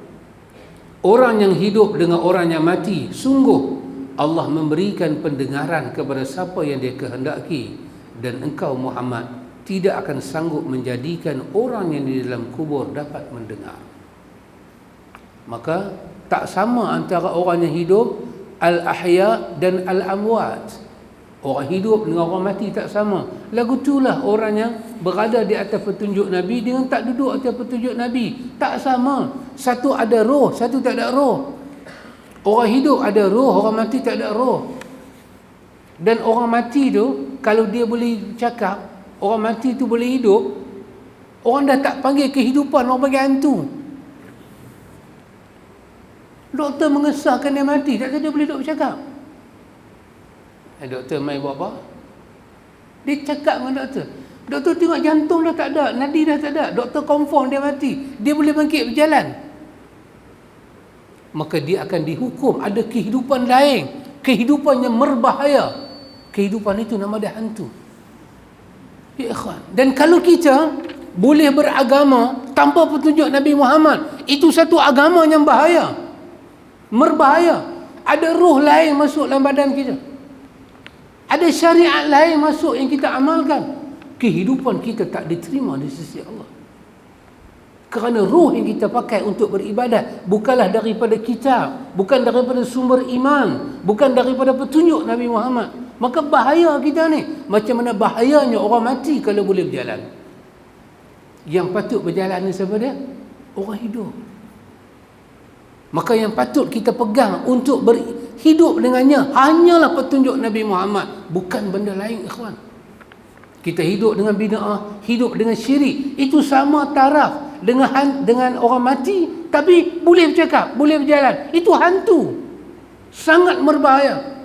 orang yang hidup dengan orang yang mati. Sungguh Allah memberikan pendengaran kepada siapa yang dia kehendaki, dan engkau Muhammad tidak akan sanggup menjadikan orang yang di dalam kubur dapat mendengar. Maka tak sama antara orang yang hidup, al-ahya dan al-amwat. Orang hidup dengan orang mati tak sama. Lagu itulah orang yang berada di atas petunjuk Nabi dengan tak duduk atas petunjuk Nabi. Tak sama. Satu ada roh, satu tak ada roh. Orang hidup ada roh, orang mati tak ada roh. Dan orang mati tu, kalau dia boleh cakap, orang mati tu boleh hidup, orang dah tak panggil kehidupan, orang panggil hantu. Doktor mengesahkan dia mati, tak tahu dia boleh duduk bercakap. Doktor mai buat apa? Dia cakap dengan doktor. Doktor tengok jantung dah tak ada, nadi dah tak ada. Doktor confirm dia mati. Dia boleh bangkit berjalan. Maka dia akan dihukum. Ada kehidupan lain, kehidupan yang berbahaya. Kehidupan itu nama dia hantu. Ya ikhwan. Dan kalau kita boleh beragama tanpa petunjuk Nabi Muhammad, itu satu agama yang bahaya, berbahaya. Ada roh lain masuk dalam badan kita, ada syariat lain masuk yang kita amalkan. Kehidupan kita tak diterima di sisi Allah. Kerana ruh yang kita pakai untuk beribadat bukanlah daripada kitab, bukan daripada sumber iman, bukan daripada petunjuk Nabi Muhammad. Maka bahaya kita ni. Macam mana bahayanya orang mati kalau boleh berjalan. Yang patut berjalan ni siapa dia? Orang hidup. Maka yang patut kita pegang untuk berhidup dengannya hanyalah petunjuk Nabi Muhammad, bukan benda lain, ikhwan. Kita hidup dengan bid'ah, hidup dengan syirik, itu sama taraf dengan orang mati tapi boleh bercakap, boleh berjalan. Itu hantu, sangat berbahaya.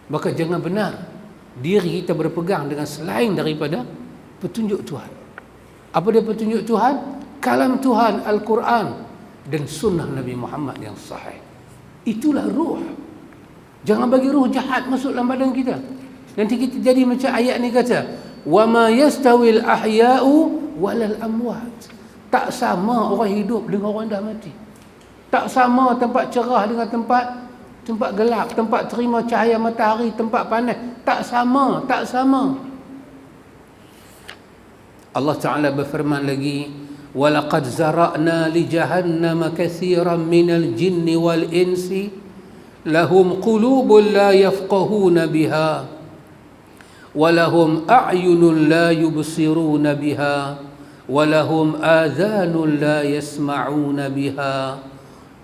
Maka jangan benar diri kita berpegang dengan selain daripada petunjuk Tuhan. Apa dia petunjuk Tuhan? Kalam Tuhan, Al-Quran dan sunnah Nabi Muhammad yang sahih. Itulah ruh. Jangan bagi ruh jahat masuk dalam badan kita. Nanti kita jadi macam ayat ni kata, wa ma yastawil ahya'u walal amwat. Tak sama orang hidup dengan orang dah mati. Tak sama tempat cerah dengan tempat gelap, tempat terima cahaya matahari, tempat panas. Tak sama, tak sama. Allah Ta'ala berfirman lagi, walaqad zara'na li jahannama katsiran minal jinni wal insi lahum qulubun la yafqahuna biha walahum a'yunun la yubsiruna biha walahum adhanun la yasma'una biha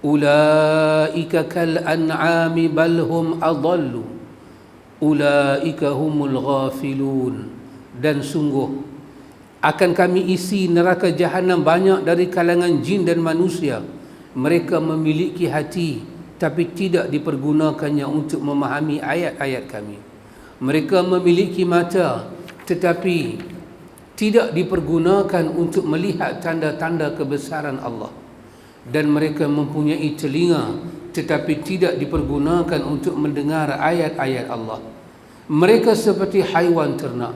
ulaika kal an'ami bal hum adallu ulaika humul ghafilun. Dan sungguh akan kami isi neraka jahanam banyak dari kalangan jin dan manusia. Mereka memiliki hati tapi tidak dipergunakannya untuk memahami ayat-ayat kami. Mereka memiliki mata tetapi tidak dipergunakan untuk melihat tanda-tanda kebesaran Allah. Dan mereka mempunyai telinga tetapi tidak dipergunakan untuk mendengar ayat-ayat Allah. Mereka seperti haiwan ternak,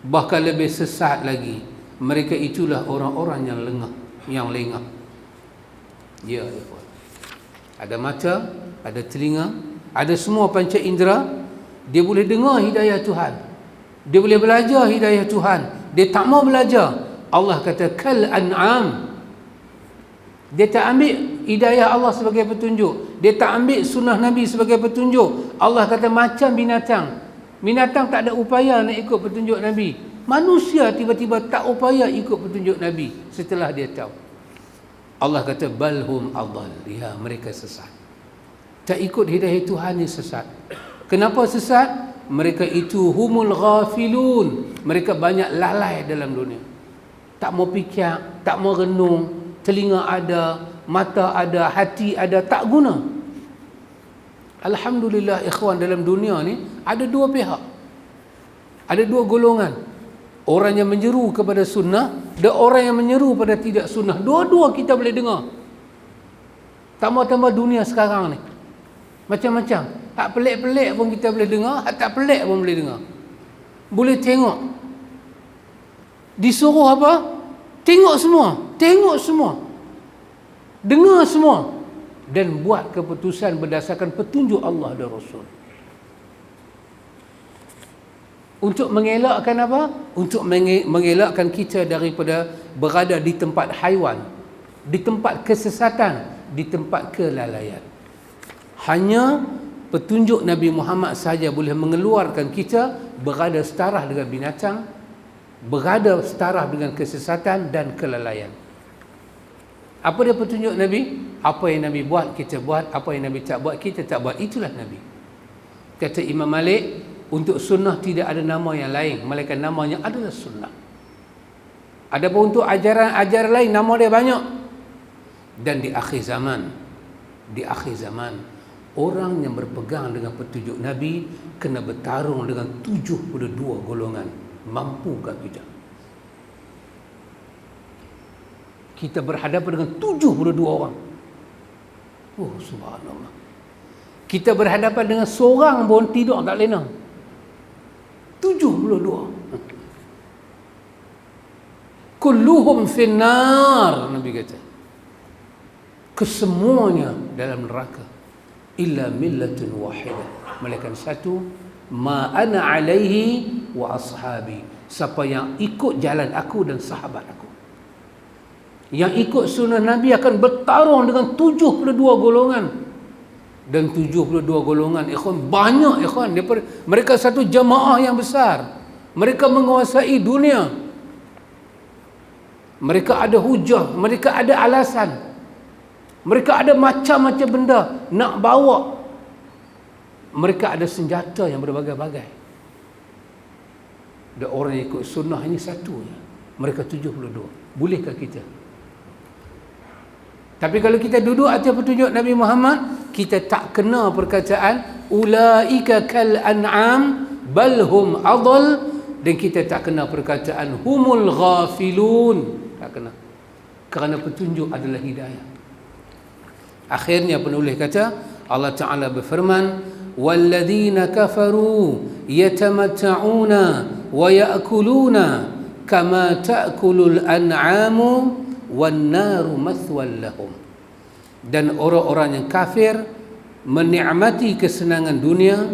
bahkan lebih sesat lagi. Mereka itulah orang-orang yang lengah. Ya, ada mata, ada telinga, ada semua panca indera. Dia boleh dengar hidayah Tuhan, dia boleh belajar hidayah Tuhan, dia tak mau belajar. Allah kata kal an'am. Dia tak ambil hidayah Allah sebagai petunjuk, dia tak ambil sunnah Nabi sebagai petunjuk. Allah kata macam binatang. Binatang tak ada upaya nak ikut petunjuk Nabi. Manusia tiba-tiba tak upaya ikut petunjuk Nabi setelah dia tahu. Allah kata balhum adall. Ya, mereka sesat. Tak ikut hidayah Tuhan ni sesat. Kenapa sesat? Mereka itu humul ghafilun. Mereka banyak lalai dalam dunia. Tak mau fikir, tak mau renung. Telinga ada, mata ada, hati ada, tak guna. Alhamdulillah ikhwan, dalam dunia ni ada dua pihak. Ada dua golongan. Orang yang menyeru kepada sunnah dan orang yang menyeru pada tidak sunnah. Dua-dua kita boleh dengar. Tambah-tambah dunia sekarang ni macam-macam. Tak pelik-pelik pun kita boleh dengar, tak pelik pun boleh dengar. Boleh tengok. Disuruh apa? Tengok semua. Tengok semua. Dengar semua. Dan buat keputusan berdasarkan petunjuk Allah dan Rasul. Untuk mengelakkan apa? Untuk mengelakkan kita daripada berada di tempat haiwan, di tempat kesesatan, di tempat kelalaian. Hanya petunjuk Nabi Muhammad saja boleh mengeluarkan kita berada setara dengan binatang, berada setara dengan kesesatan dan kelalaian. Apa dia petunjuk Nabi? Apa yang Nabi buat, kita buat. Apa yang Nabi tak buat, kita tak buat. Itulah Nabi. Kata Imam Malik, untuk sunnah tidak ada nama yang lain, melainkan namanya adalah sunnah. Adapun untuk ajaran-ajaran lain, nama dia banyak. Dan di akhir zaman, orang yang berpegang dengan petunjuk Nabi kena bertarung dengan 72 golongan. Mampukah kita? Kita berhadapan dengan 72 orang. Oh, subhanallah. Kita berhadapan dengan seorang pun tidur tak lena. 72. Kulluhum finnar, Nabi kata. Kesemuanya dalam neraka. Illa millatun wahidah. Melainkan satu, ma ana alaihi wa ashabi. Siapa yang ikut jalan aku dan sahabat aku. Yang ikut sunnah Nabi akan bertarung dengan 72 golongan. Dan 72 golongan, ikhwan, banyak ikhwan. Mereka satu jamaah yang besar. Mereka menguasai dunia. Mereka ada hujah, mereka ada alasan. Mereka ada macam-macam benda nak bawa. Mereka ada senjata yang berbagai-bagai. Dan orang yang ikut sunnah ini satu je. Mereka 72. Bolehkah kita? Tapi kalau kita duduk atas petunjuk Nabi Muhammad, kita tak kena perkataan ulaika kal an'am bal hum adall, dan kita tak kena perkataan humul ghafilun. Tak kena. Kerana petunjuk adalah hidayah. Akhirnya penulis kata, Allah Ta'ala berfirman, walladzina kafaru yatamatta'una wa ya'kuluna kama ta'kulul an'amu wan naru mathwal lahum. Dan orang-orang yang kafir menikmati kesenangan dunia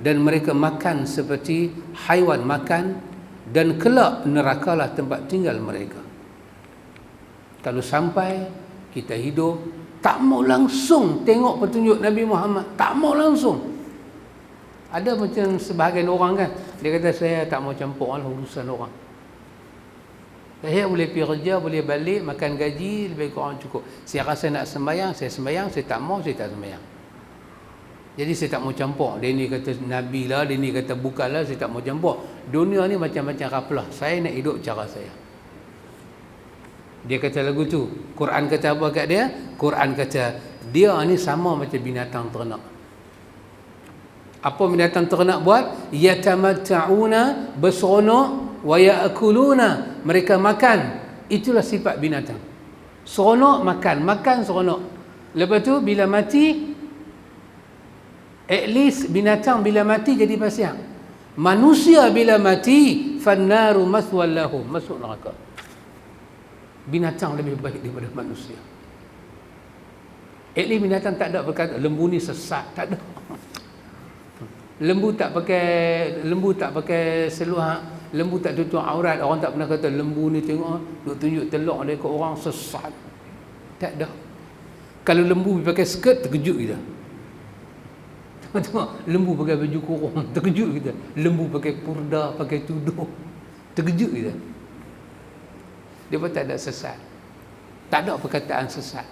dan mereka makan seperti haiwan makan, dan kelak nerakalah tempat tinggal mereka. Kalau sampai kita hidup tak mau langsung tengok petunjuk Nabi Muhammad, tak mau langsung. Ada macam sebahagian orang kan, dia kata saya tak mau campur lah urusan orang. Saya boleh pergi kerja, boleh balik, makan gaji, lebih kurang cukup. Saya rasa nak sembahyang, saya sembahyang. Saya tak mau, saya tak sembahyang. Jadi saya tak mau campur. Dia ni kata Nabi lah, dia ni kata bukanlah, saya tak mau campur. Dunia ni macam-macam raplah. Saya nak hidup cara saya. Dia kata lagu tu. Quran kata apa kat dia? Quran kata, dia ni sama macam binatang ternak. Apa binatang ternak buat? Yatamatta'una, berseronok, wa ya'kuluna, mereka makan. Itulah sifat binatang. Seronok makan, makan seronok. Lepas tu bila mati, at least binatang bila mati jadi pasien. Manusia bila mati, fannaru mathwal lahum, masuk neraka. Binatang lebih baik daripada manusia. At least binatang tak ada berkata lembu ni sesat, tak ada. Lembu tak pakai seluar, lembu tak tutup aurat. Orang tak pernah kata lembu ni tengok duk tunjuk telur dia ke orang, sesat. Tak ada. Kalau lembu pakai skirt, terkejut kita. Tengok lembu pakai baju kurung, terkejut kita. Lembu pakai purda, pakai tudung, terkejut kita. Dia pun tak ada sesat. Tak ada perkataan sesat.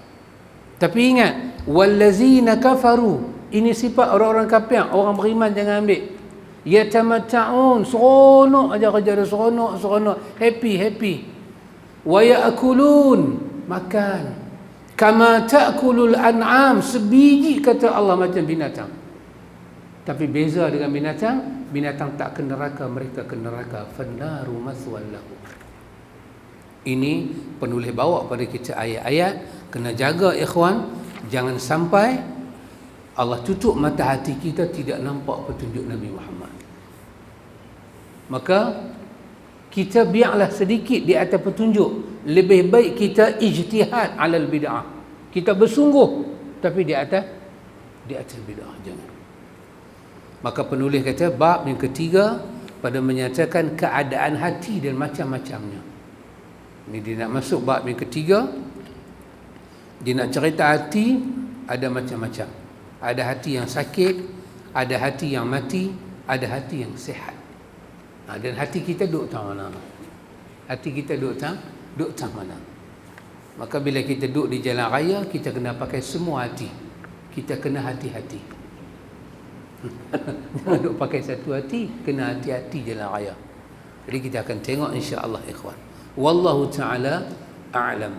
Tapi ingat, wallazina kafaru, ini sifat orang-orang kafir. Orang beriman jangan ambil. Yatamatta'un, seronok aja kerja dia, seronok, happy. Wa ya'kulun, makan. Kama ta'kulul an'am, sebiji kata Allah macam binatang. Tapi beza dengan binatang, binatang tak ke neraka, mereka ke neraka. Fannaru mathwal lahu. Ini penulis bawa pada kita ayat-ayat, kena jaga ikhwan, jangan sampai Allah tutup mata hati kita tidak nampak petunjuk Nabi Muhammad. Maka kita biarlah sedikit di atas petunjuk. Lebih baik kita ijtihad alal bid'ah. Kita bersungguh tapi di atas bid'ah jangan. Maka penulis kata bab yang ketiga pada menyatakan keadaan hati dan macam-macamnya. Ini dia nak masuk bab yang ketiga. Dia nak cerita hati ada macam-macam. Ada hati yang sakit, ada hati yang mati, ada hati yang sihat. Dan hati kita duduk tang mana? Hati kita duduk tang mana? Maka bila kita duduk di jalan raya, kita kena pakai semua hati. Kita kena hati-hati. Jangan duduk pakai satu hati, kena hati-hati jalan raya. Jadi kita akan tengok insya-Allah ikhwan. Wallahu ta'ala a'lam.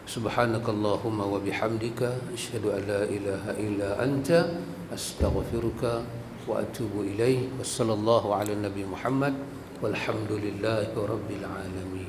Subhanakallahumma wa bihamdika asyhadu an la ilaha illa anta astaghfiruka wa atubu ilaih. Wassallallahu ala nabi Muhammad walhamdulillahi rabbil alamin.